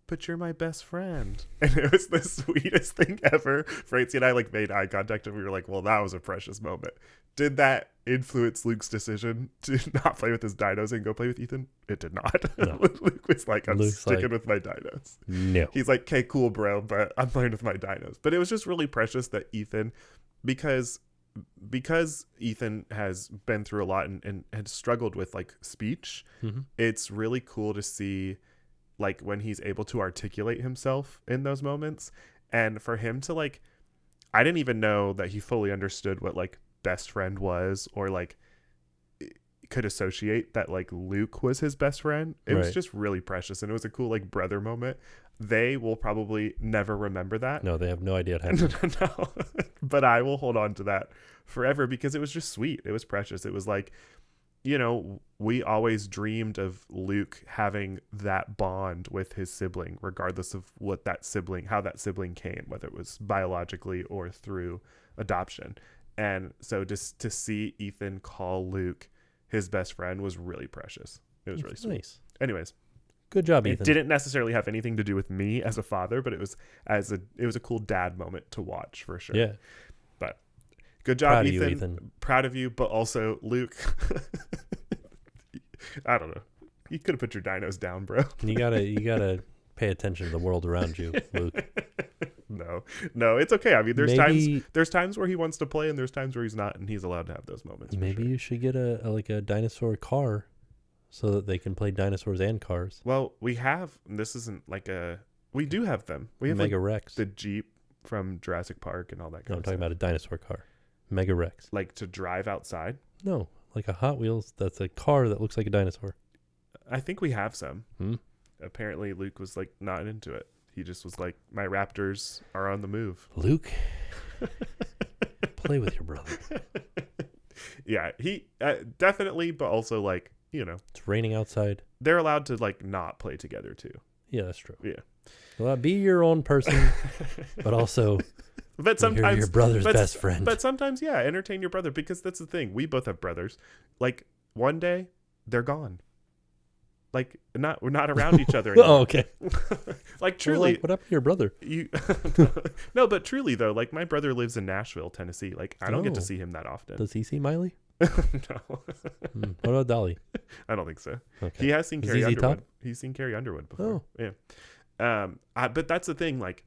but you're my best friend." And it was the sweetest thing ever. Francie and I made eye contact, and we were like, well, that was a precious moment. Did that influence Luke's decision to not play with his dinos and go play with Ethan? It did not. No. Luke was like, I'm sticking with my dinos. No. He's like, okay, cool, bro, but I'm playing with my dinos. But it was just really precious that Ethan, because Ethan has been through a lot and had struggled with speech, it's really cool to see when he's able to articulate himself in those moments. And for him to I didn't even know that he fully understood what best friend was, or could associate that Luke was his best friend. It was just really precious, and it was a cool brother moment. They will probably never remember that. No, they have no idea what happened. No. But I will hold on to that forever because it was just sweet. It was precious. It was we always dreamed of Luke having that bond with his sibling, regardless of how that sibling came, whether it was biologically or through adoption. And so just to see Ethan call Luke his best friend was really precious. It was really sweet. Nice. Anyways, good job, Ethan. It didn't necessarily have anything to do with me as a father, but it was a cool dad moment to watch for sure. Yeah. But good job, Proud Ethan. of you, Ethan. Proud of you, but also Luke. I don't know. You could have put your dinos down, bro. You gotta pay attention to the world around you, Luke. No, it's okay. I mean, there's times where he wants to play, and there's times where he's not, and he's allowed to have those moments. Maybe you should get a dinosaur car, so that they can play dinosaurs and cars. Well, we have. This isn't we do have them. We have Mega Rex, the Jeep from Jurassic Park, and all that. I'm talking about a dinosaur car, Mega Rex. To drive outside. No, like a Hot Wheels. That's a car that looks like a dinosaur. I think we have some. Apparently, Luke was not into it. He just was like, my raptors are on the move. Luke, play with your brother. Yeah, he definitely, but also it's raining outside. They're allowed to not play together too. Yeah, that's true. Yeah. Well, be your own person, but also but sometimes you're your brother's best friend. But sometimes, yeah, entertain your brother, because that's the thing. We both have brothers. One day they're gone. We're not around each other anymore. Oh, okay. Truly. Well, what happened to your brother? No, but truly though, my brother lives in Nashville, Tennessee. I don't get to see him that often. Does he see Miley? No. What about Dolly? I don't think so. Okay. He has seen Is Carrie ZZ Underwood. Top? He's seen Carrie Underwood before. Oh. Yeah. But that's the thing, like,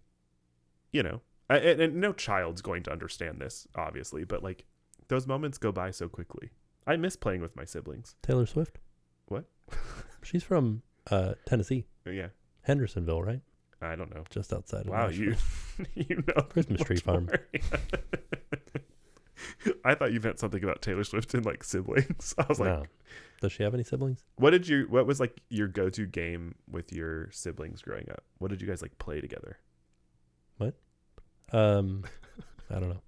you know, and no child's going to understand this, obviously, but like those moments go by so quickly. I miss playing with my siblings. Taylor Swift? What? She's from Tennessee. Yeah. Hendersonville, right? I don't know. Just outside of Wow, Nashville. you know Christmas tree much farm. more. I thought you meant something about Taylor Swift and like siblings. I was like, No. Does she have any siblings? what was like your go-to game with your siblings growing up? What did you guys like play together? I don't know.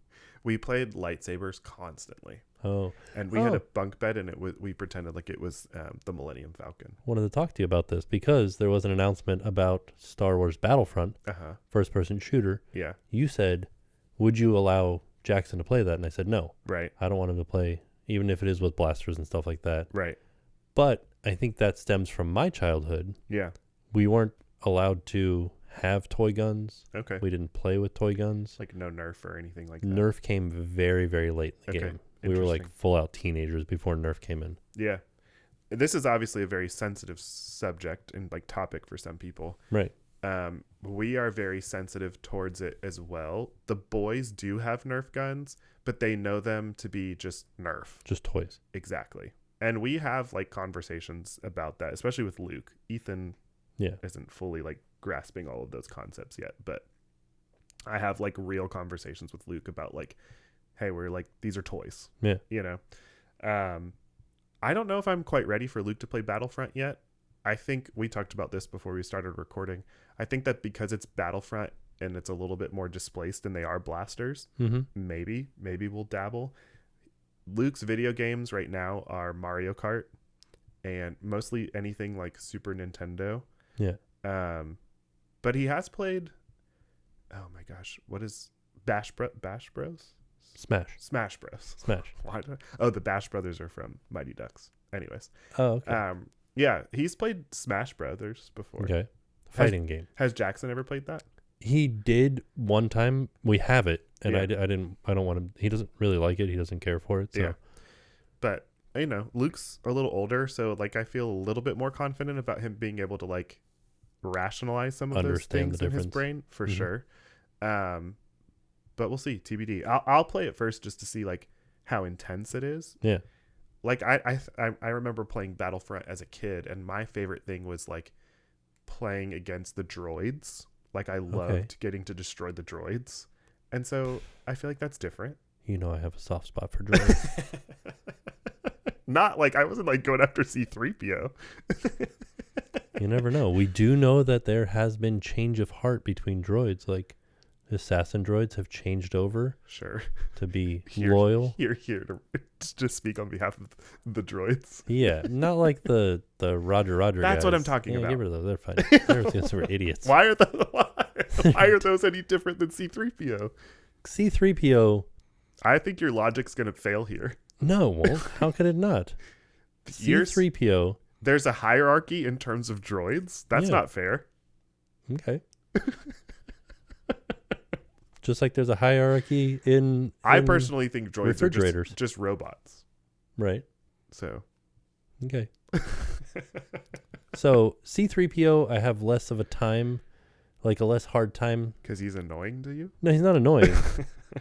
We played lightsabers constantly. Oh, And we had a bunk bed, and we pretended like it was the Millennium Falcon. wanted to talk to you about this because there was an announcement about Star Wars Battlefront, first-person shooter. Yeah. You said, would you allow Jackson to play that? And I said, no. Right. I don't want him to play, even if it is with blasters and stuff like that. Right. But I think that stems from my childhood. Yeah. We weren't allowed to have toy guns. Okay. We didn't play with toy guns. Like no Nerf or anything like that. Nerf came very, very late in the game. We were like full-out teenagers before Nerf came in. Yeah. This is obviously a very sensitive subject and like topic for some people. Right. We are very sensitive towards it as well. The boys do have Nerf guns, but they know them to be just Nerf. Just toys. Exactly. And we have like conversations about that, especially with Luke. Ethan isn't fully like grasping all of those concepts yet, but I have like real conversations with Luke about like, hey, we're like, these are toys. Yeah. You know? I don't know if I'm quite ready for Luke to play Battlefront yet. I think we talked about this before we started recording. I think that because it's Battlefront and it's a little bit more displaced than they are blasters, maybe we'll dabble. Luke's video games right now are Mario Kart and mostly anything like Super Nintendo. Yeah. But he has played, oh my gosh, what is Bash Bros? Smash Bros. Smash. The Bash Brothers are from Mighty Ducks. Anyways. Oh, okay. Yeah, he's played Smash Brothers before. Okay. Fighting game. Has Jackson ever played that? He did one time. We have it, and I don't want him. He doesn't really like it. He doesn't care for it. So. Yeah. But, you know, Luke's a little older, so like I feel a little bit more confident about him being able to like rationalize some of those things in his brain for sure. But we'll see. TBD. I'll play it first just to see like how intense it is. Yeah. Like I remember playing Battlefront as a kid, and my favorite thing was like playing against the droids. Like I loved getting to destroy the droids, and so I feel like that's different. You know, I have a soft spot for droids. Not like I wasn't like going after C-3PO. You never know. We do know that there has been change of heart between droids. Like assassin droids have changed over. Sure. To be loyal. You're here to speak on behalf of the droids. Yeah, not like the Roger That's guys. what I'm talking about. Get rid of those. They're fine. They're idiots. Why are those any different than C-3PO? C-3PO. I think your logic's gonna fail here. No, it won't. How could it not? C-3PO. There's a hierarchy in terms of droids. That's not fair. Okay. Just like there's a hierarchy in I personally think droids refrigerators. are just robots. Right. So. Okay. So C-3PO, I have less of a time, like a less hard time. Because he's annoying to you? No, he's not annoying.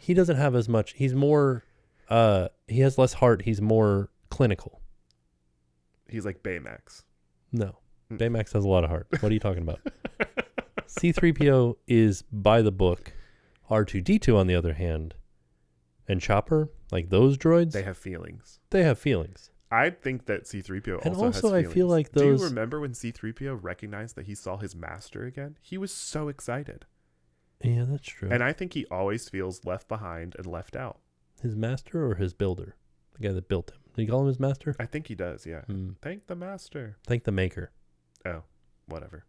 He doesn't have as much. He's more, he has less heart. He's more clinical. He's like Baymax. No. Baymax has a lot of heart. What are you talking about? C-3PO is by the book. R2-D2, on the other hand, and Chopper, like those droids, they have feelings. I think that C-3PO and also has feelings. I feel like those. Do you remember when C-3PO recognized that he saw his master again? He was so excited. Yeah, that's true. And I think he always feels left behind and left out. His master or his builder? The guy that built him. Did you call him his master? I think he does, yeah. Thank the master. Thank the maker. Oh, whatever.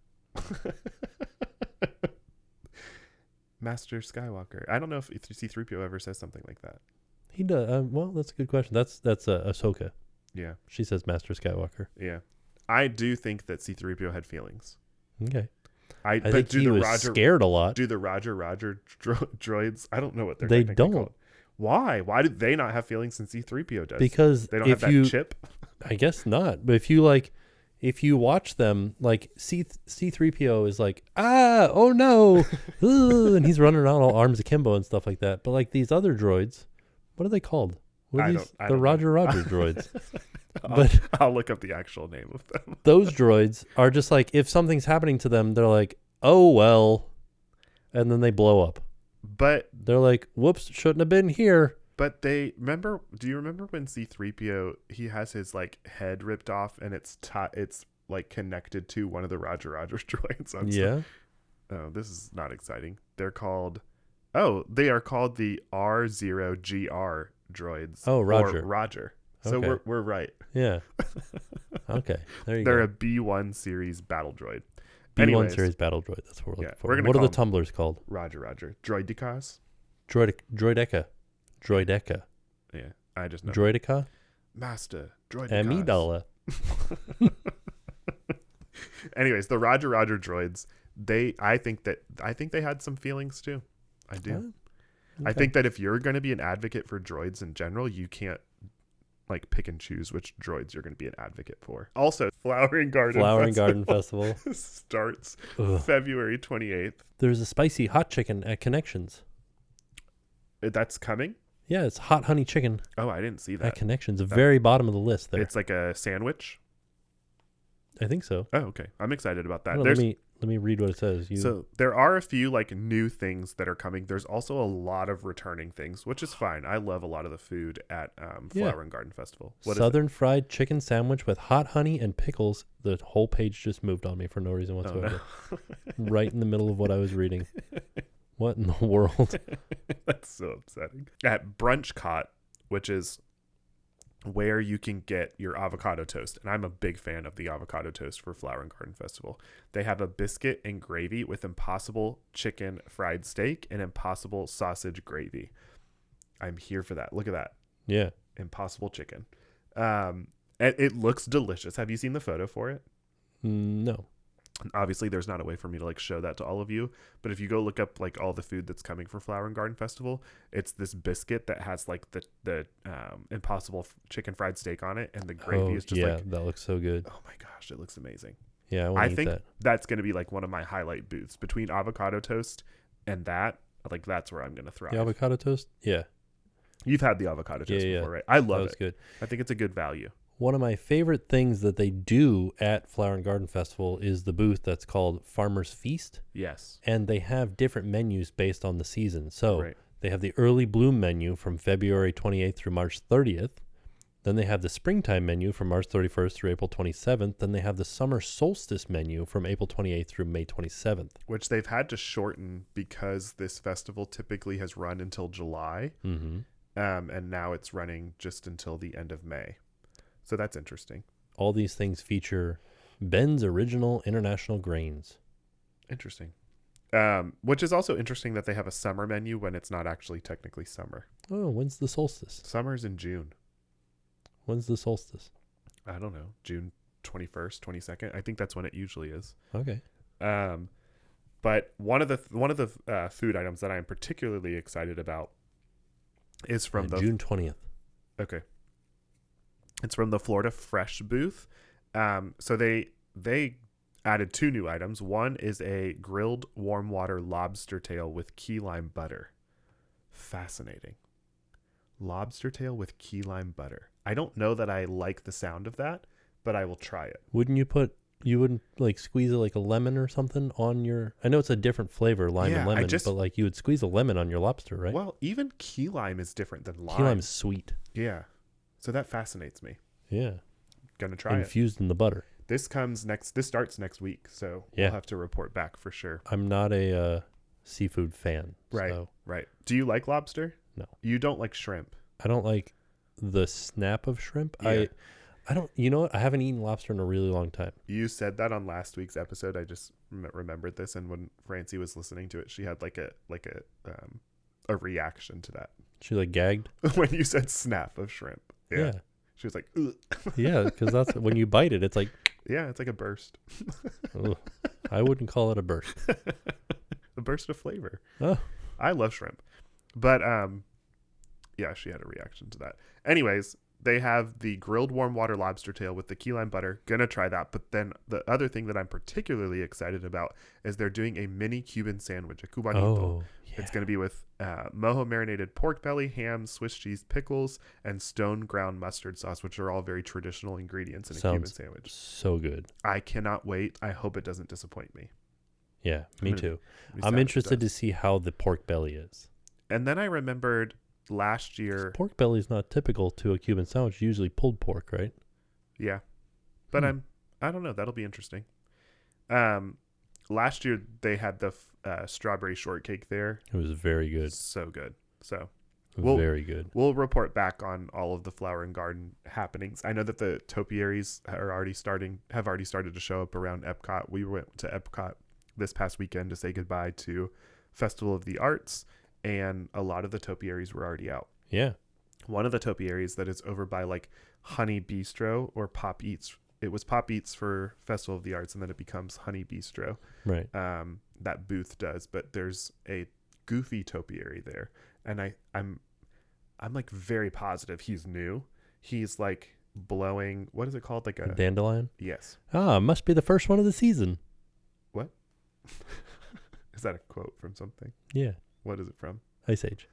Master Skywalker. I don't know if C-3PO ever says something like that. He does. Well, that's a good question. That's Ahsoka. Yeah. She says Master Skywalker. Yeah. I do think that C-3PO had feelings. Okay. I think he was scared a lot. Do the Roger droids? I don't know what they're They don't. called. Why? Why do they not have feelings since C-3PO does? Because they don't have that chip. I guess not. But if you watch them, like C-3PO is like, oh no, and he's running around all arms akimbo and stuff like that. But like these other droids, what are they called? What are these? The Roger droids. But I'll look up the actual name of them. Those droids are just like, if something's happening to them, they're like, oh well, and then they blow up. But they're like, whoops, shouldn't have been here. But do you remember when C-3PO, he has his like head ripped off and it's like connected to one of the Roger droids? Yeah. Oh, this is not exciting. They are called the R0GR droids. Oh, Roger. Or Roger. So okay. we're right. Yeah. Okay. There you They're go. a B1 series battle droid. B1 series battle droid. That's what we're looking for. What are the tumblers called? Roger. Droidicas? Droideka. Yeah, I just know. Droidica? Master. Droidicas. Amidala. Anyways, the Roger droids, I think they had some feelings too. I do. Okay. I think that if you're going to be an advocate for droids in general, you can't like pick and choose which droids you're going to be an advocate for. Also, Flowering Garden Festival starts February 28th. There's a spicy hot chicken at Connections. That's coming? Yeah, it's hot honey chicken. Oh, I didn't see that. At Connections, the very bottom of the list there. It's like a sandwich? I think so. Oh, okay. I'm excited about that. Let me read what it says. So there are a few like new things that are coming. There's also a lot of returning things, which is fine. I love a lot of the food at Flowering Garden Festival. Southern fried chicken sandwich with hot honey and pickles. The whole page just moved on me for no reason whatsoever. Oh, no. Right in the middle of what I was reading. What in the world? That's so upsetting. At Brunch Cot, which is where you can get your avocado toast. And I'm a big fan of the avocado toast for Flowering Garden Festival. They have a biscuit and gravy with Impossible chicken fried steak and Impossible sausage gravy. I'm here for that. Look at that. Yeah. Impossible chicken. It looks delicious. Have you seen the photo for it? No. Obviously, there's not a way for me to like show that to all of you, but if you go look up like all the food that's coming for Flowering Garden Festival, it's this biscuit that has like the Impossible chicken fried steak on it, and the gravy is just that looks so good. Oh my gosh, it looks amazing. Yeah, I think that's going to be like one of my highlight booths between avocado toast and that. Like that's where I'm going to thrive. The avocado toast, yeah. You've had the avocado toast before, right? I love it. Good. I think it's a good value. One of my favorite things that they do at Flowering Garden Festival is the booth that's called Farmer's Feast. Yes. And they have different menus based on the season. So they have the early bloom menu from February 28th through March 30th. Then they have the springtime menu from March 31st through April 27th. Then they have the summer solstice menu from April 28th through May 27th. Which they've had to shorten because this festival typically has run until July. Mm-hmm. And now it's running just until the end of May. So that's interesting. All these things feature Ben's Original International Grains. Interesting. Which is also interesting that they have a summer menu when it's not actually technically summer. Oh, when's the solstice? Summer's in June. When's the solstice? I don't know. June 21st, 22nd. I think that's when it usually is. Okay. But one of the food items that I am particularly excited about is from June 20th. Okay. It's from the Florida Fresh booth. So they added two new items. One is a grilled warm water lobster tail with key lime butter. Fascinating. Lobster tail with key lime butter. I don't know that I like the sound of that, but I will try it. You wouldn't like squeeze like a lemon or something on your, I know it's a different flavor, lime and lemon, but like you would squeeze a lemon on your lobster, right? Well, even key lime is different than lime. Key lime is sweet. Yeah. So that fascinates me. Yeah. Gonna try it. Infused in the butter. This starts next week, so we'll have to report back for sure. I'm not a seafood fan. Right. So. Right. Do you like lobster? No. You don't like shrimp? I don't like the snap of shrimp. Yeah. I don't, you know what? I haven't eaten lobster in a really long time. You said that on last week's episode. I just remembered this, and when Francie was listening to it, she had like a reaction to that. She like gagged when you said snap of shrimp. Yeah. She was like, ugh. Yeah, because that's when you bite it, it's like, yeah, it's like a burst. I wouldn't call it a burst. A burst of flavor. Oh, I love shrimp, but Yeah, she had a reaction to that. Anyways, they have the grilled warm water lobster tail with the key lime butter. Gonna try that. But then the other thing that I'm particularly excited about is they're doing a mini Cuban sandwich, a cubanito. Oh, yeah. It's going to be with mojo marinated pork belly, ham, Swiss cheese, pickles, and stone ground mustard sauce, which are all very traditional ingredients in a Cuban sandwich. So good. I cannot wait. I hope it doesn't disappoint me. Yeah, me too. I'm interested to see how the pork belly is. And then I remembered last year. Pork belly is not typical to a Cuban sandwich. Usually pulled pork, right? Yeah, but I don't know. That'll be interesting. Last year they had the strawberry shortcake there. It was very good. So good. So very good. We'll report back on all of the flower and garden happenings. I know that the topiaries have already started to show up around EPCOT. We went to EPCOT this past weekend to say goodbye to Festival of the Arts, and a lot of the topiaries were already out. Yeah. One of the topiaries that is over by like Honey Bistro or Pop Eats. It was Pop Eats for Festival of the Arts, and then it becomes Honey Bistro. Right. That booth does, but there's a Goofy topiary there, and I'm like very positive he's new. He's like blowing. What is it called? Like a dandelion. Yes. Must be the first one of the season. What? Is that a quote from something? Yeah. What is it from? Ice Age.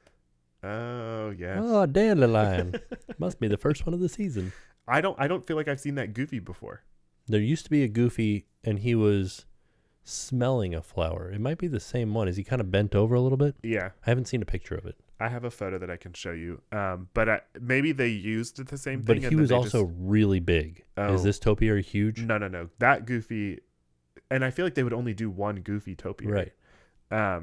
Oh yeah. Oh, dandelion. Must be the first one of the season. I don't feel like I've seen that Goofy before. There used to be a Goofy, and he was smelling a flower. It might be the same one. Is he kind of bent over a little bit? Yeah. I haven't seen a picture of it. I have a photo that I can show you. But maybe they used the same thing. But he was also really big. Oh. Is this topiary huge? No. That Goofy, and I feel like they would only do one Goofy topiary. Right.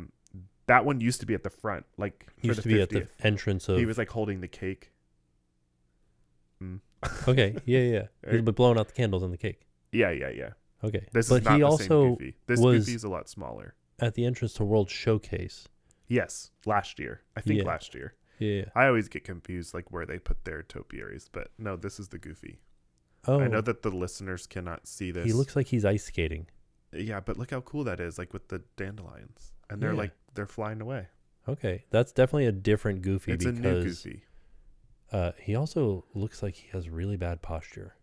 That one used to be at the front, like He used to be 50th. At the entrance of. He was like holding the cake. Okay. Yeah. He was blowing out the candles on the cake. Yeah. Okay. This but is not he the also same Goofy. This was Goofy's a lot smaller. At the entrance to World Showcase. Yes, last year. I think last year. Yeah. I always get confused like where they put their topiaries, but no, this is the Goofy. Oh. I know that the listeners cannot see this. He looks like he's ice skating. Yeah, but look how cool that is, like with the dandelions. And they're flying away. Okay. That's definitely a different Goofy it's because a new Goofy. He also looks like he has really bad posture.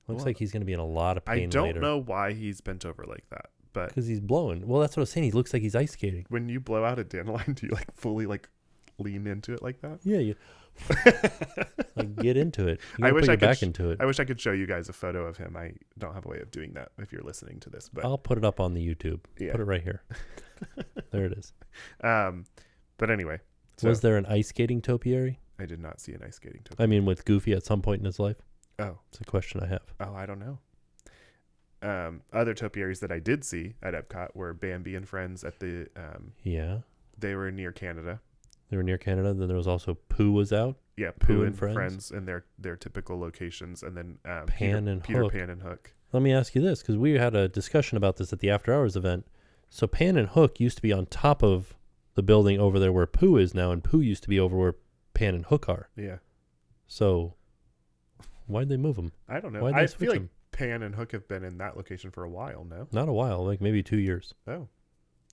Looks like he's going to be in a lot of pain later. I don't know why he's bent over like that, but because he's blowing. Well, that's what I was saying. He looks like he's ice skating. When you blow out a dandelion, do you like fully like lean into it like that? Yeah, you like get into it. You I wish put I your could back into it. I wish I could show you guys a photo of him. I don't have a way of doing that if you're listening to this, but I'll put it up on the YouTube. Yeah. Put it right here. There it is. But anyway, was there an ice skating topiary? I did not see an ice skating topiary. I mean, with Goofy at some point in his life. Oh, it's a question I have. Oh, I don't know. Other topiaries that I did see at Epcot were Bambi and Friends at the they were near Canada. They were near Canada. Then there was also Pooh was out. Yeah, Pooh and Friends in their typical locations, and then Peter Pan and Hook. Let me ask you this, because we had a discussion about this at the After Hours event. So Pan and Hook used to be on top of the building over there where Pooh is now, and Pooh used to be over where Pan and Hook are. Yeah. So why'd they move them? I don't know. Why'd they switch them? Pan and Hook have been in that location for a while now. Not a while, like maybe 2 years. Oh,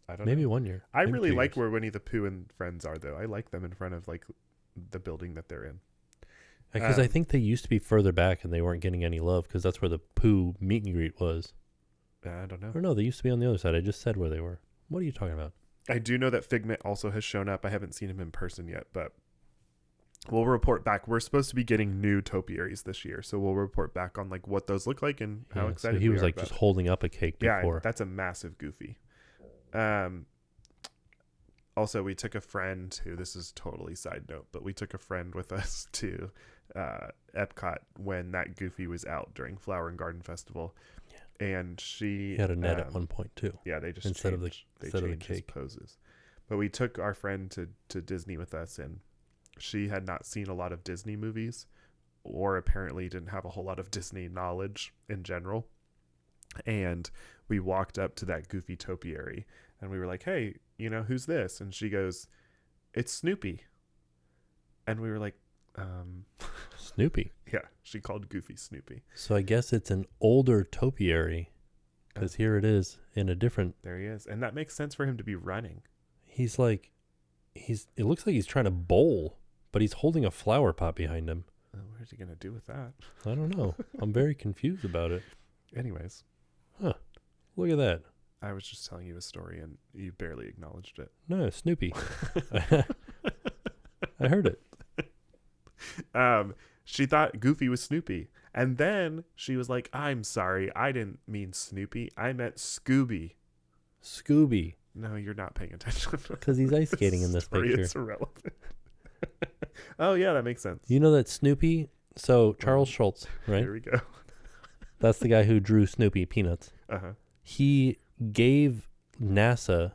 I don't know. Maybe 1 year. I really like where Winnie the Pooh and Friends are, though. I like them in front of like the building that they're in. Because I think they used to be further back and they weren't getting any love because that's where the Pooh meet and greet was. I don't know. Or no, they used to be on the other side. I just said where they were. What are you talking about? I do know that Figment also has shown up. I haven't seen him in person yet, but we'll report back. We're supposed to be getting new topiaries this year, so we'll report back on like what those look like and how excited he was we are like just holding up a cake before. Yeah, that's a massive Goofy. Also, we took a friend who, this is totally side note, but we took a friend with us to Epcot when that Goofy was out during Flower and Garden Festival. Yeah. And she had a net at one point too. Yeah, they just instead changed of the cake poses. But we took our friend to Disney with us, and she had not seen a lot of Disney movies, or apparently didn't have a whole lot of Disney knowledge in general. And we walked up to that Goofy topiary and we were like, hey, who's this? And she goes, it's Snoopy. And we were like, Snoopy? Yeah, she called Goofy Snoopy. So I guess it's an older topiary because here it is in a different. There he is. And that makes sense for him to be running. It looks like he's trying to bowl but he's holding a flower pot behind him. What is he going to do with that? I don't know. I'm very confused about it. Anyways. Huh. Look at that. I was just telling you a story and you barely acknowledged it. No, Snoopy. I heard it. She thought Goofy was Snoopy. And then she was like, I'm sorry. I didn't mean Snoopy. I meant Scooby. Scooby. No, you're not paying attention. Because he's ice skating in this picture. It's irrelevant. Oh, yeah, that makes sense. You know that Snoopy... So, Charles Schultz, right? Here we go. That's the guy who drew Snoopy Peanuts. Uh-huh. He gave NASA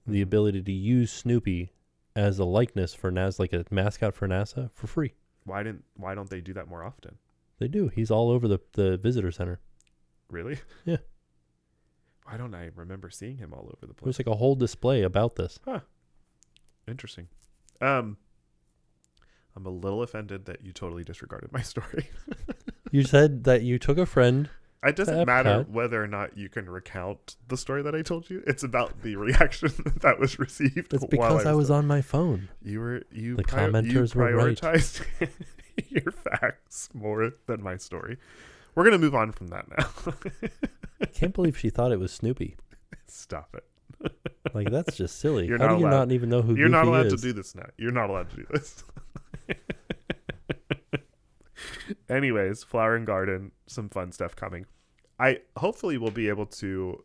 the ability to use Snoopy as a likeness for NASA, like a mascot for NASA, for free. Why don't they do that more often? They do. He's all over the visitor center. Really? Yeah. Why don't I remember seeing him all over the place? There's like a whole display about this. Huh. Interesting. I'm a little offended that you totally disregarded my story. You said that you took a friend. It doesn't matter EPCOT. whether or not you can recount the story that I told you. It's about the reaction that was received. It's because I was on my phone. The commenters were right. prioritized your facts more than my story. We're gonna move on from that now. I can't believe she thought it was Snoopy. Stop it. Like, that's just silly. You're How not do you allowed- not even know who You're Goofy not allowed is? to do this now. You're not allowed to do this. Anyways, Flower and Garden, some fun stuff coming. I hopefully will be able to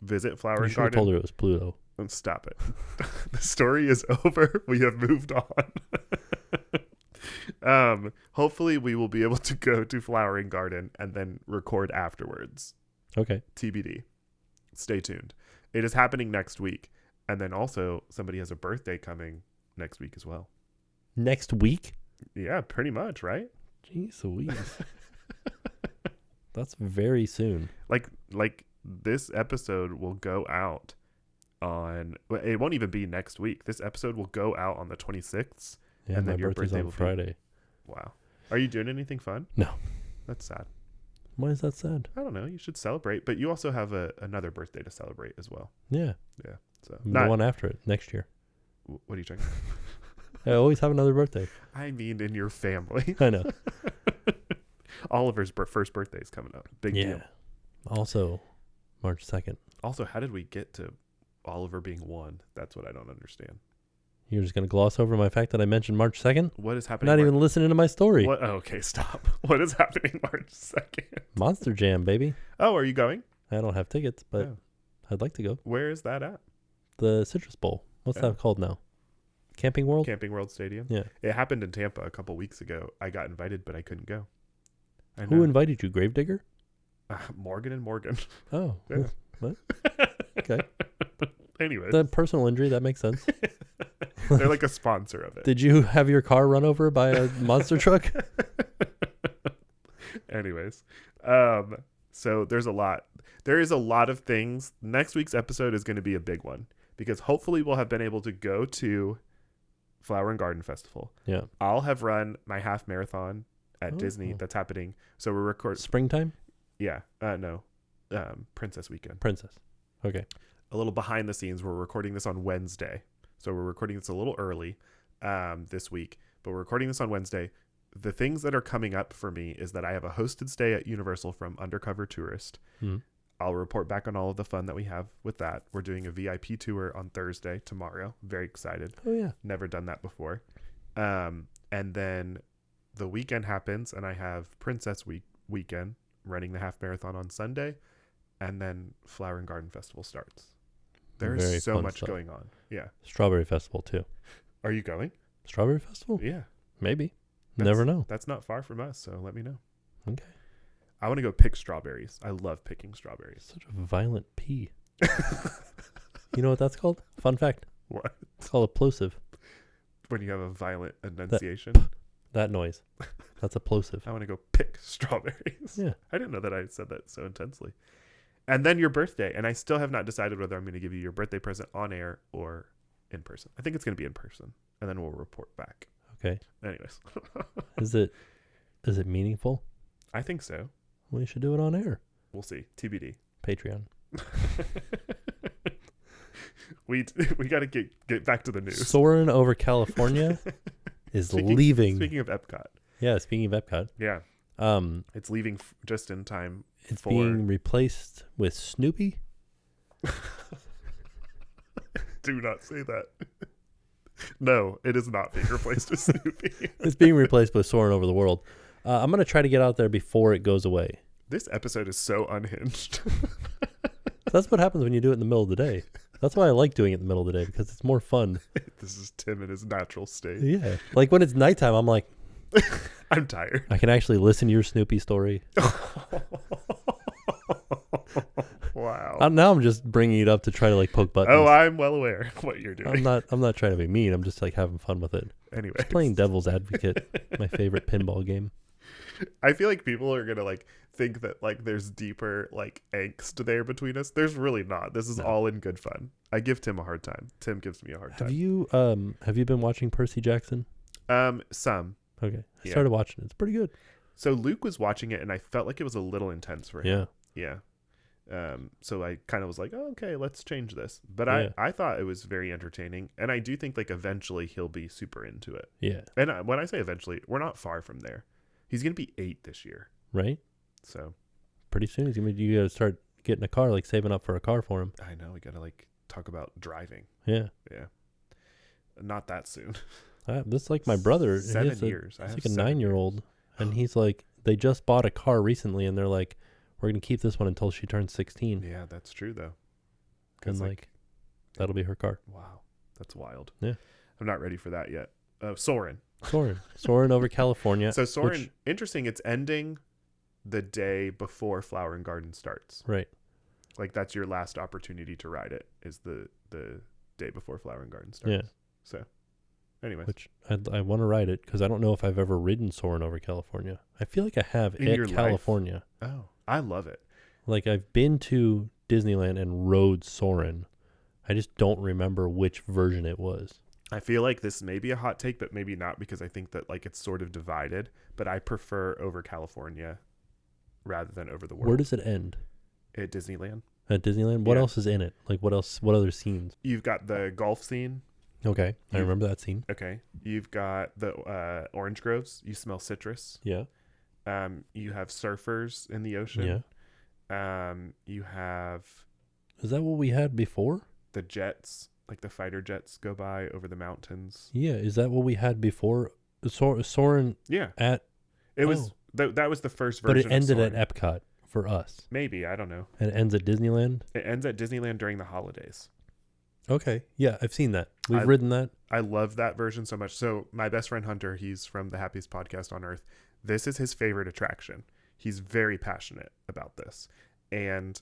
visit Flower You and should have Garden. told her it was Pluto. Stop it. The story is over. We have moved on. Hopefully we will be able to go to Flower and Garden and then record afterwards. Okay. TBD. Stay tuned. It is happening next week. And then also somebody has a birthday coming next week as well. Next week? Yeah, pretty much, right? Jeez Louise. That's very soon. Like this episode will go out on, it won't even be next week. This episode will go out on the 26th. Yeah, And my then your birthday's birthday on will be- Friday. Wow. Are you doing anything fun? No. That's sad. Why is that sad? I don't know. You should celebrate, but you also have another birthday to celebrate as well. Yeah. Yeah. So The one after it, next year. What are you talking? I always have another birthday. I mean, in your family. I know. Oliver's first birthday is coming up. Big deal. Also, March 2nd. Also, how did we get to Oliver being one? That's what I don't understand. You're just going to gloss over my fact that I mentioned March 2nd? What is You're happening? not even listening to my story. What? Oh, okay, stop. What is happening March 2nd? Monster Jam, baby. Oh, are you going? I don't have tickets, but Oh. I'd like to go. Where is that at? The Citrus Bowl. What's Oh. that called now? Camping World? Camping World Stadium? Yeah. It happened in Tampa a couple weeks ago. I got invited, but I couldn't go. I Who know. invited you? Gravedigger? Morgan and Morgan. Oh. Yeah. What? Okay. Anyways, The personal injury, that makes sense. they're like a sponsor of it. Did you have your car run over by a monster truck? Anyways, so there is a lot of things. Next week's episode is going to be a big one because hopefully we'll have been able to go to Flower and Garden Festival. Yeah. I'll have run my half marathon at Oh. Disney. That's happening. So we're recording. Springtime? Yeah. No. Princess Weekend. Princess. Okay. A little behind the scenes. We're recording this on Wednesday. So we're recording this a little early this week, but we're recording this on Wednesday. The things that are coming up for me is that I have a hosted stay at Universal from Undercover Tourist. Hmm. I'll report back on all of the fun that we have with that. We're doing a VIP tour on Thursday, tomorrow. Very excited. Oh, yeah. Never done that before. And then the weekend happens and I have Princess Weekend running the half marathon on Sunday. And then Flower and Garden Festival starts. Very There's so fun much stuff. going on. Yeah. Strawberry Festival, too. Are you going? Strawberry Festival? Yeah. Maybe. That's- Never know. That's not far from us, so let me know. Okay. I want to go pick strawberries. I love picking strawberries. Such a violent pee. You know what that's called? Fun fact. What? It's called a plosive. When you have a violent enunciation. That noise. That's a plosive. I want to go pick strawberries. Yeah. I didn't know that I said that so intensely. And then your birthday. And I still have not decided whether I'm going to give you your birthday present on air or in person. I think it's going to be in person. And then we'll report back. Okay. Anyways. Is it meaningful? I think so. We should do it on air. We'll see. TBD. Patreon. we got to get back to the news. Soarin Over California is leaving. Speaking of EPCOT. Yeah, speaking of EPCOT. Yeah. It's leaving just in time. It's being replaced with Snoopy. Do not say that. No, it is not being replaced with Snoopy. It's being replaced with Soarin' Over the World. I'm going to try to get out there before it goes away. This episode is so unhinged. That's what happens when you do it in the middle of the day. That's why I like doing it in the middle of the day, because it's more fun. This is Tim in his natural state. Yeah. Like when it's nighttime, I'm like, I'm tired. I can actually listen to your Snoopy story. Wow. Now I'm just bringing it up to try to like poke buttons. Oh, I'm well aware of what you're doing. I'm not trying to be mean. I'm just like having fun with it. Anyway, just playing devil's advocate, my favorite pinball game. I feel like people are gonna like think that like there's deeper like angst there between us. There's really not. This is all in good fun. I give Tim a hard time. Tim gives me a hard time. Have you been watching Percy Jackson? Some. Okay. I started watching it. It's pretty good. So Luke was watching it and I felt like it was a little intense for him. Yeah. So I kind of was like, oh, okay, let's change this. But I thought it was very entertaining. And I do think like eventually he'll be super into it. Yeah. And when I say eventually, we're not far from there. He's going to be 8 this year. Right. So pretty soon you got to start getting a car, like saving up for a car for him. I know. We got to like talk about driving. Yeah. Yeah. Not that soon. This is like my brother. 7 years. He's like a 9-year-old. And he's like, they just bought a car recently and they're like, we're going to keep this one until she turns 16. Yeah, that's true though. And like that'll be her car. Wow. That's wild. Yeah. I'm not ready for that yet. Soarin' Over California. So Soarin', interesting. It's ending the day before Flower and Garden starts. Right. Like that's your last opportunity to ride it is the day before Flower and Garden starts. Yeah. So anyways. Which I want to ride it because I don't know if I've ever ridden Soarin' Over California. I feel like I have in California. Life? Oh, I love it. Like I've been to Disneyland and rode Soarin'. I just don't remember which version it was. I feel like this may be a hot take, but maybe not because I think that like it's sort of divided. But I prefer Over California rather than Over the World. Where does it end? At Disneyland. At Disneyland? What else is in it? Like what else? What other scenes? You've got the golf scene. Okay. I remember that scene. Okay. You've got the orange groves. You smell citrus. Yeah. You have surfers in the ocean. Yeah. You have... Is that what we had before? The jets, like the fighter jets go by over the mountains. Yeah. Is that what we had before? Soarin'? Yeah. It was... That was the first version. But it ended at EPCOT for us. Maybe. I don't know. And it ends at Disneyland? It ends at Disneyland during the holidays. Okay. Yeah, I've seen that. We've ridden that. I love that version so much. So my best friend Hunter, he's from the happiest podcast on earth. This is his favorite attraction. He's very passionate about this. And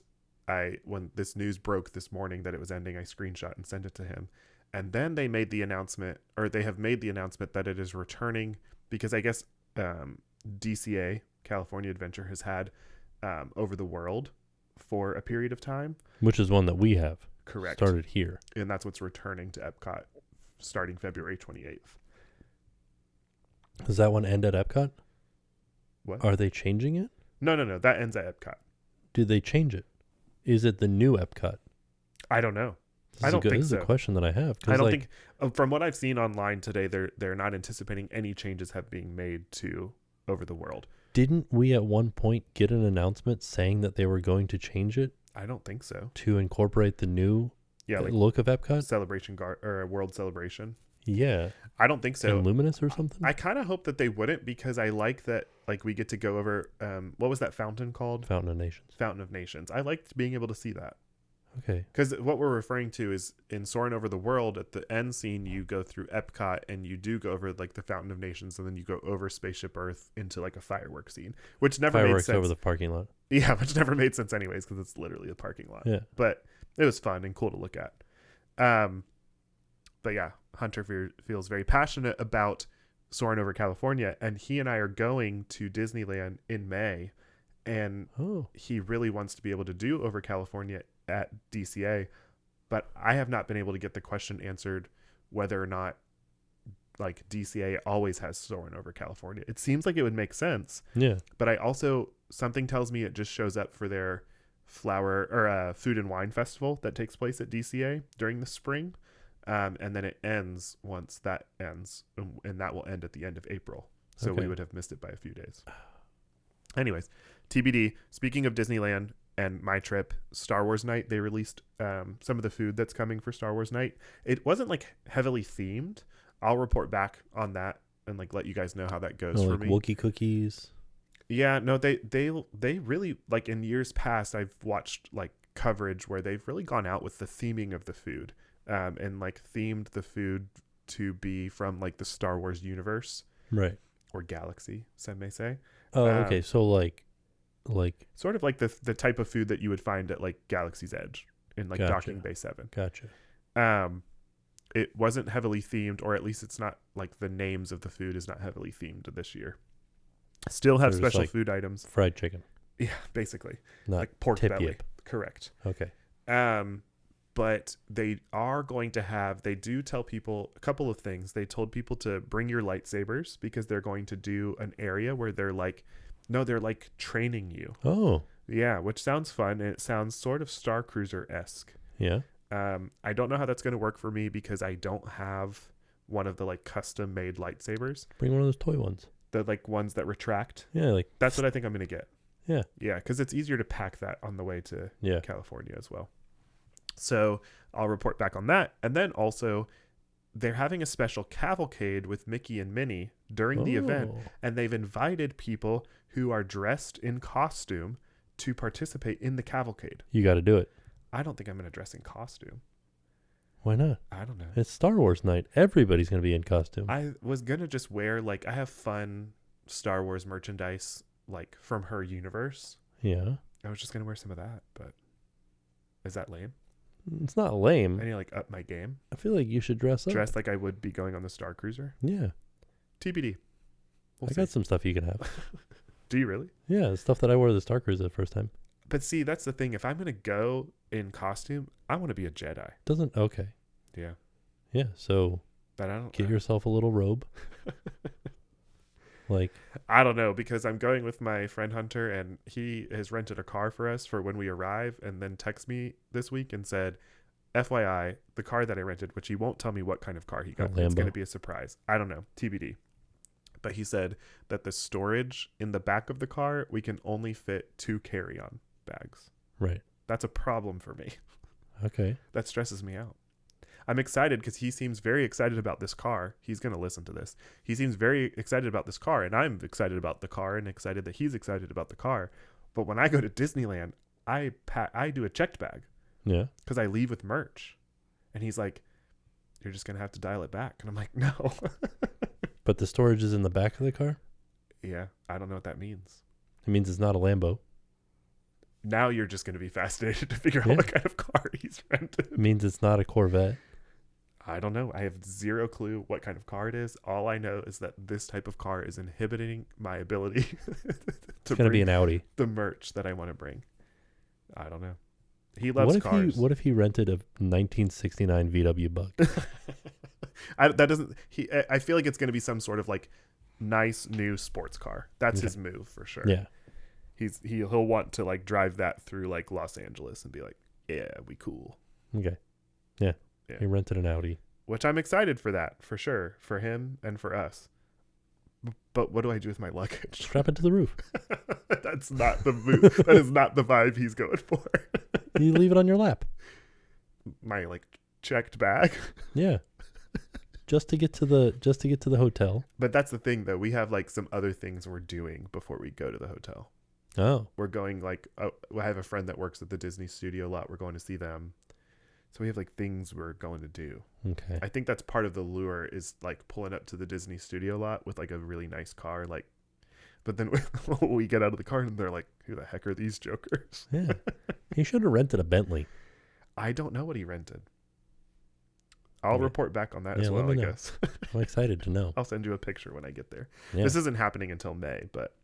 when this news broke this morning that it was ending, I screenshot and sent it to him. And then they made the announcement, or they have made the announcement that it is returning because I guess DCA, California Adventure, has had Over the World for a period of time. Which is one that we have. Correct. Started here. And that's what's returning to EPCOT starting February 28th. Does that one end at EPCOT? What? Are they changing it? No. That ends at EPCOT. Do they change it? Is it the new EPCOT? I don't know. I don't think so. This is a question that I have. I don't think, from what I've seen online today, they're not anticipating any changes have being made to Over the World. Didn't we at one point get an announcement saying that they were going to change it? I don't think so. To incorporate the new look of EPCOT? Celebration or World Celebration. Yeah. I don't think so. And Luminous or something? I kind of hope that they wouldn't because I like that like we get to go over what was that fountain called? Fountain of Nations. Fountain of Nations. I liked being able to see that. Okay. Because what we're referring to is in Soarin' Over the World, at the end scene, you go through EPCOT and you do go over like the Fountain of Nations, and then you go over Spaceship Earth into like a fireworks scene, which never made sense. Over the parking lot. Yeah, which never made sense anyways because it's literally a parking lot. Yeah. But it was fun and cool to look at. But yeah, Hunter feels very passionate about Soarin' Over California, and he and I are going to Disneyland in May, and he really wants to be able to do Over California at DCA, but I have not been able to get the question answered whether or not like DCA always has Soarin' Over California. It seems like it would make sense. Yeah. But I also, something tells me it just shows up for their food and wine festival that takes place at DCA during the spring. And then it ends once that ends, and that will end at the end of April. So we would have missed it by a few days. Anyways, TBD. Speaking of Disneyland and my trip, Star Wars Night, they released some of the food that's coming for Star Wars Night. It wasn't like heavily themed. I'll report back on that and like let you guys know how that goes for me. Wookiee cookies. Yeah, no, they really, like in years past, I've watched like coverage where they've really gone out with the theming of the food, and like themed the food to be from like the Star Wars universe, right, or galaxy, some may say. Oh, okay, so like sort of like the type of food that you would find at like Galaxy's Edge in like Docking Bay 7. Gotcha. It wasn't heavily themed, or at least it's not like the names of the food is not heavily themed this year. Still have special like food items. Fried chicken. Yeah, basically. Not like pork belly. Yip. Correct. Okay. But they are going to have, they do tell people a couple of things. They told people to bring your lightsabers because they're going to do an area where they're like training you. Oh. Yeah, which sounds fun. And it sounds sort of Star Cruiser-esque. Yeah. I don't know how that's going to work for me because I don't have one of the like custom made lightsabers. Bring one of those toy ones. The like ones that retract. Yeah, like that's what I think I'm going to get. Yeah. Yeah, because it's easier to pack that on the way to California as well. So I'll report back on that. And then also they're having a special cavalcade with Mickey and Minnie during the event. And they've invited people who are dressed in costume to participate in the cavalcade. You got to do it. I don't think I'm going to dress in costume. Why not? I don't know. It's Star Wars night. Everybody's going to be in costume. I was going to just wear, like, I have fun Star Wars merchandise, like, from her universe. Yeah. I was just going to wear some of that, but is that lame? It's not lame. I need to, like, up my game. I feel like you should dress up. Dress like I would be going on the Star Cruiser. Yeah. TBD. I got some stuff you can have. Do you really? Yeah, the stuff that I wore to the Star Cruiser the first time. But see, that's the thing. If I'm going to go in costume, I want to be a Jedi. Okay. Yeah. Yeah, so but I don't get yourself a little robe. Like, I don't know, because I'm going with my friend Hunter, and he has rented a car for us for when we arrive, and then texted me this week and said, FYI, the car that I rented, which he won't tell me what kind of car he got. It's going to be a surprise. I don't know. TBD. But he said that the storage in the back of the car, we can only fit 2 carry-on bags. Right. That's a problem for me. Okay. That stresses me out. I'm excited because he seems very excited about this car. He's going to listen to this. He seems very excited about this car, and I'm excited about the car and excited that he's excited about the car. But when I go to Disneyland, I do a checked bag. Yeah. Because I leave with merch. And he's like, you're just going to have to dial it back. And I'm like, no. But the storage is in the back of the car? Yeah. I don't know what that means. It means it's not a Lambo. Now you're just going to be fascinated to figure out what kind of car he's rented. It means it's not a Corvette. I don't know. I have zero clue what kind of car it is. All I know is that this type of car is inhibiting my ability It's going to be an Audi. The merch that I want to bring. I don't know. He loves cars. What if he rented a 1969 VW Bug? I feel like it's going to be some sort of like nice new sports car. That's his move for sure. Yeah. He'll want to like drive that through like Los Angeles and be like, yeah, we cool. Okay. Yeah. He rented an Audi. Which I'm excited for that, for sure. For him and for us. But what do I do with my luggage? Strap it to the roof. That's not the move. That is not the vibe he's going for. You leave it on your lap. My like checked bag. Yeah. Just to get to the hotel. But that's the thing though. We have like some other things we're doing before we go to the hotel. Oh. We're going like I have a friend that works at the Disney studio a lot. We're going to see them. So we have like things we're going to do. Okay. I think that's part of the lure is like pulling up to the Disney studio lot with like a really nice car. Like, but then we get out of the car and they're like, who the heck are these jokers? Yeah. He should have rented a Bentley. I don't know what he rented. I'll report back on that as well, I guess. I'm excited to know. I'll send you a picture when I get there. Yeah. This isn't happening until May, but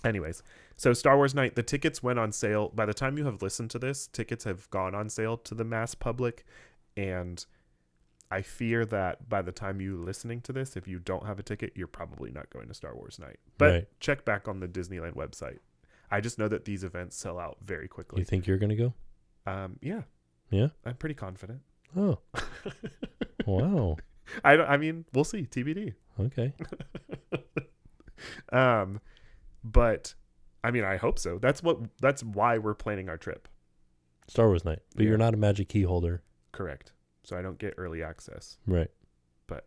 anyways, so Star Wars Night, the tickets went on sale. By the time you have listened to this, tickets have gone on sale to the mass public. And I fear that by the time you listening to this, if you don't have a ticket, you're probably not going to Star Wars Night. But check back on the Disneyland website. I just know that these events sell out very quickly. You think you're going to go? Yeah. Yeah? I'm pretty confident. Oh. Wow. I mean, we'll see. TBD. Okay. But I mean, I hope so. That's why we're planning our trip. Star Wars night. But Yeah. you're not a magic key holder. Correct. So I don't get early access. Right. But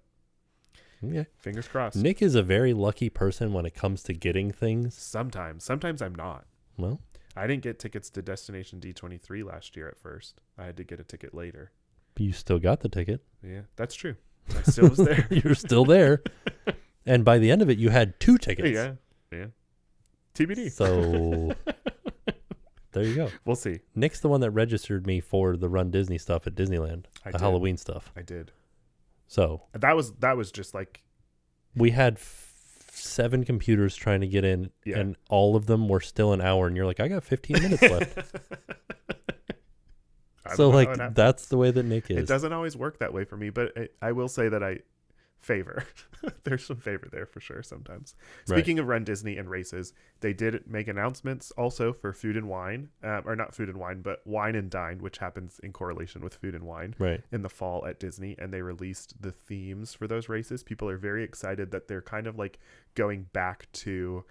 yeah. Fingers crossed. Nick is a very lucky person when it comes to getting things. Sometimes I'm not. Well, I didn't get tickets to Destination D23 last year at first. I had to get a ticket later. you still got the ticket. Yeah, that's true. I still was there. You're still there. And by the end of it, you had 2 tickets. Yeah. TBD. So there you go. We'll see. Nick's the one that registered me for the Run Disney stuff at Disneyland, I the did. Halloween stuff. I did. So That was just like, we had 7 computers trying to get in, Yeah. and all of them were still an hour. And you're like, I got 15 minutes left. So like, that's the way that Nick is. It doesn't always work that way for me, but I will say that I favor. There's some favor there for sure sometimes. Right. Speaking of Run Disney and races, they did make announcements also for Food and Wine, or not Food and Wine, but Wine and Dine, which happens in correlation with Food and Wine Right. in the fall at Disney, and they released the themes for those races. People are very excited that they're kind of like going back to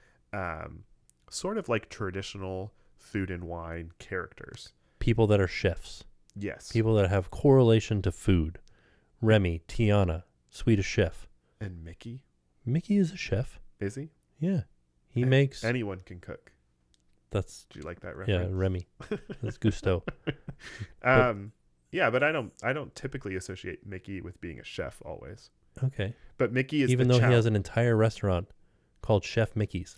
sort of like traditional Food and Wine characters. People that are chefs. Yes. People that have correlation to food. Remy, Tiana, Swedish Chef. And Mickey? Mickey is a chef. Is he? Yeah. He makes... Anyone can cook. That's... Do you like that Yeah, reference? Remy. That's Gusto. Yeah, but I don't typically associate Mickey with being a chef always. Okay. But Mickey is Even though he has an entire restaurant called Chef Mickey's.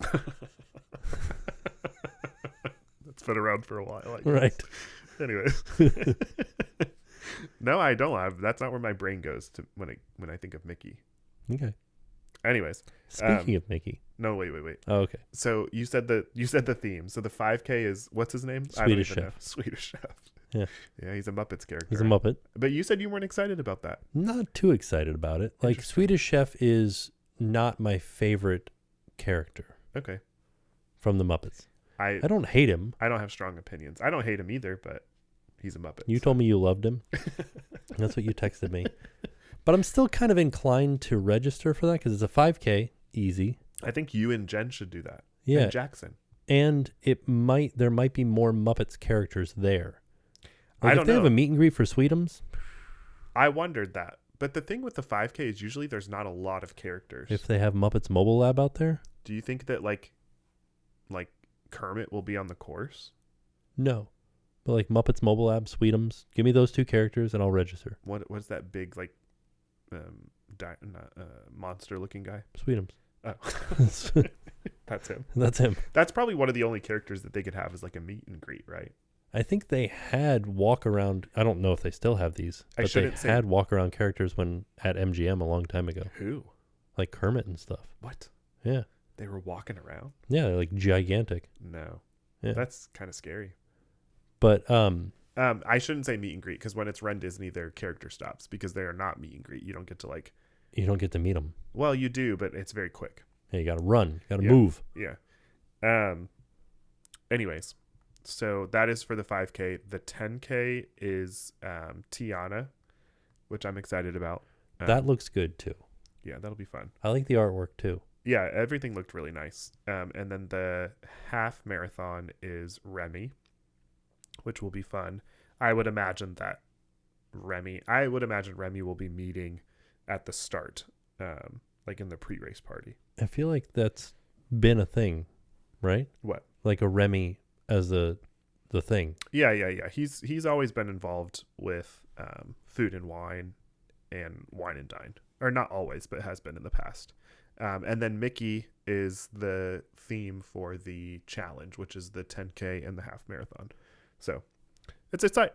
That's been around for a while. Right. Anyways. No, I don't. That's not where my brain goes to when I think of Mickey. Okay. Anyways. Speaking of Mickey. No, wait. Oh, okay. So you said the theme. So the 5K is, what's his name? Swedish I don't even Chef. know. Swedish Chef. Yeah. Yeah, he's a Muppets character. He's a Muppet. But you said you weren't excited about that. Not too excited about it. Like, Interesting. Swedish Chef is not my favorite character Okay. from the Muppets. I don't hate him. don't have strong opinions. I don't hate him either, but he's a Muppet. You told me you loved him. That's what you texted me. But I'm still kind of inclined to register for that because it's a 5K, easy. I think you and Jen should do that. Yeah. And Jackson. And there might be more Muppets characters there. Like, I if don't they have know. a meet and greet for Sweetums, I wondered that. But the thing with the 5K is usually there's not a lot of characters. if they have Muppets Mobile Lab out there, Do you think that like Kermit will be on the course? no. But like Muppets Mobile Lab, Sweetums, give me those 2 characters and I'll register. What's that big like monster looking guy? Sweetums. Oh. That's him. That's him. That's probably one of the only characters that they could have is like a meet and greet, right? I think they had walk around. I don't know if they still have these, I but they shouldn't say- had walk around characters when at MGM a long time ago, Who? like Kermit and stuff. What? Yeah. They were walking around? Yeah. They're like gigantic. No. Yeah. That's kind of scary. But, I shouldn't say meet and greet because when it's Run Disney, they're character stops because they are not meet and greet. You don't get to like. you don't get to meet them. Well, you do, but it's very quick. Yeah, you got to run. You got to Yeah. move. Yeah. Anyways, so that is for the 5K. The 10K is Tiana, which I'm excited about. That looks good too. Yeah, that'll be fun. I like the artwork too. Yeah, everything looked really nice. And then the half marathon is Remy, which will be fun. I would imagine Remy will be meeting at the start, like in the pre-race party. I feel like that's been a thing, right? What? Like a Remy as the thing. Yeah. He's always been involved with Food and Wine and Wine and Dine. Or not always, but has been in the past. And then Mickey is the theme for the challenge, which is the 10K and the half marathon. So it's exciting.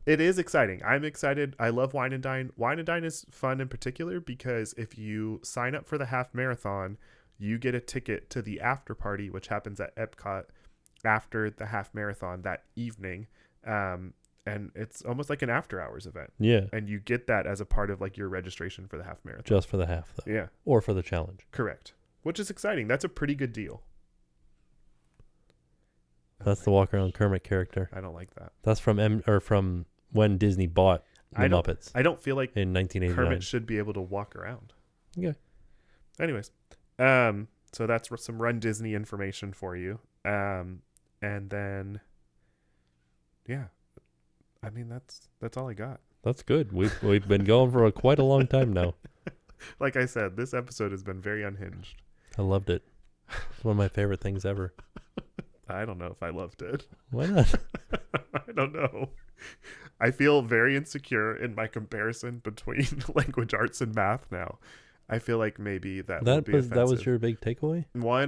It is exciting. I'm excited. I love Wine and Dine. Wine and Dine is fun in particular because if you sign up for the half marathon, you get a ticket to the after party, which happens at EPCOT after the half marathon that evening. And it's almost like an after hours event. Yeah. And you get that as a part of like your registration for the half marathon. Just for the half though. Yeah, Or for the challenge. correct. Which is exciting. That's a pretty good deal. That's the walk around Kermit character. I don't like that. That's from when Disney bought the Muppets. I don't feel like in 1989. Kermit should be able to walk around. Yeah. Anyways, so that's some Run Disney information for you. And then, yeah, I mean that's all I got. That's good. We've been going for quite a long time now. Like I said, this episode has been very unhinged. I loved it. It's one of my favorite things ever. I don't know if I loved it. Why not? I don't know. I feel very insecure in my comparison between language arts and math now. I feel like maybe that would be offensive. That was your big takeaway?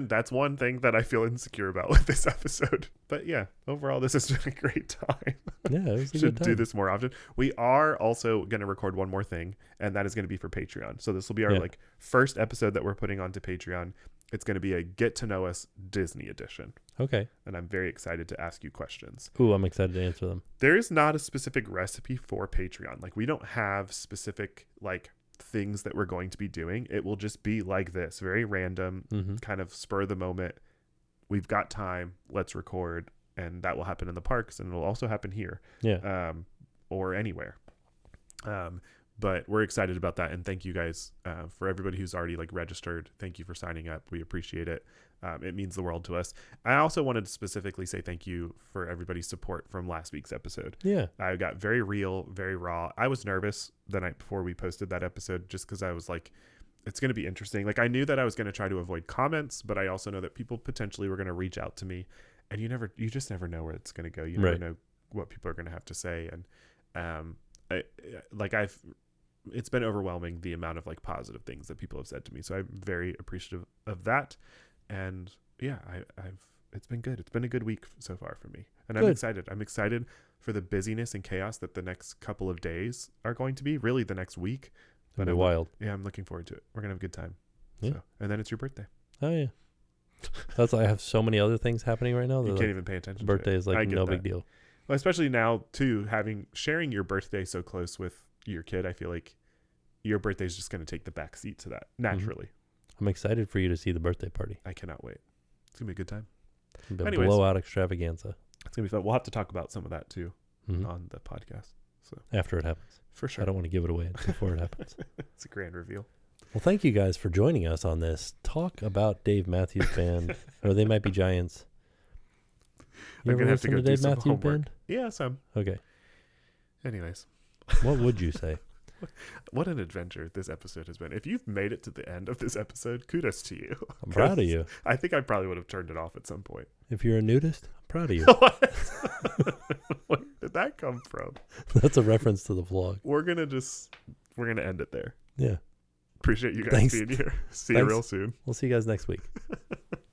That's one thing that I feel insecure about with this episode. But yeah, overall, this has been a great time. Yeah, it was a Should good time. do this more often. We are also going to record one more thing, and that is going to be for Patreon. So this will be our first episode that we're putting onto Patreon. It's going to be a Get to Know Us Disney edition. Okay. And I'm very excited to ask you questions. Ooh, I'm excited to answer them. There is not a specific recipe for Patreon. Like, we don't have specific, like, things that we're going to be doing. It will just be like this, very random, kind of spur of the moment. We've got time, let's record, and that will happen in the parks, and it'll also happen here. Yeah. Or anywhere. But we're excited about that, and thank you guys for everybody who's already like registered. Thank you for signing up. We appreciate it. It means the world to us. I also wanted to specifically say thank you for everybody's support from last week's episode. Yeah. I got very real, very raw. I was nervous the night before we posted that episode just because I was like, it's going to be interesting. Like, I knew that I was going to try to avoid comments, but I also know that people potentially were going to reach out to me, and you just never know where it's going to go. You never know what people are going to have to say. And it's been overwhelming, the amount of like positive things that people have said to me. So I'm very appreciative of that. And yeah, it's been good. It's been a good week so far for me. And I'm excited. I'm excited for the busyness and chaos that the next couple of days are going to be, really the next week. It'll be wild. Yeah, I'm looking forward to it. We're going to have a good time. Yeah. So, and then it's your birthday. Oh, yeah. I have so many other things happening right now. You can't even pay attention to it. Birthday is like no big deal. Well, especially now, too, sharing your birthday so close with your kid. I feel like your birthday is just going to take the back seat to that naturally. I'm excited for you to see the birthday party. I cannot wait. It's going to be a good time. Anyways, blowout extravaganza. It's going to be fun. We'll have to talk about some of that, too, on the podcast. So after it happens. For sure. I don't want to give it away before it happens. It's a grand reveal. Well, thank you guys for joining us on this talk about Dave Matthews Band, or They Might Be Giants. You ever listen to Dave Matthews Band? Yeah, some. Okay. Anyways. What would you say? What an adventure this episode has been. If you've made it to the end of this episode, kudos to you. I'm proud of you. I think I probably would have turned it off at some point. If you're a nudist, I'm proud of you. Where did that come from? That's a reference to the vlog. We're going to end it there. Yeah. Appreciate you guys being here. See you real soon. We'll see you guys next week.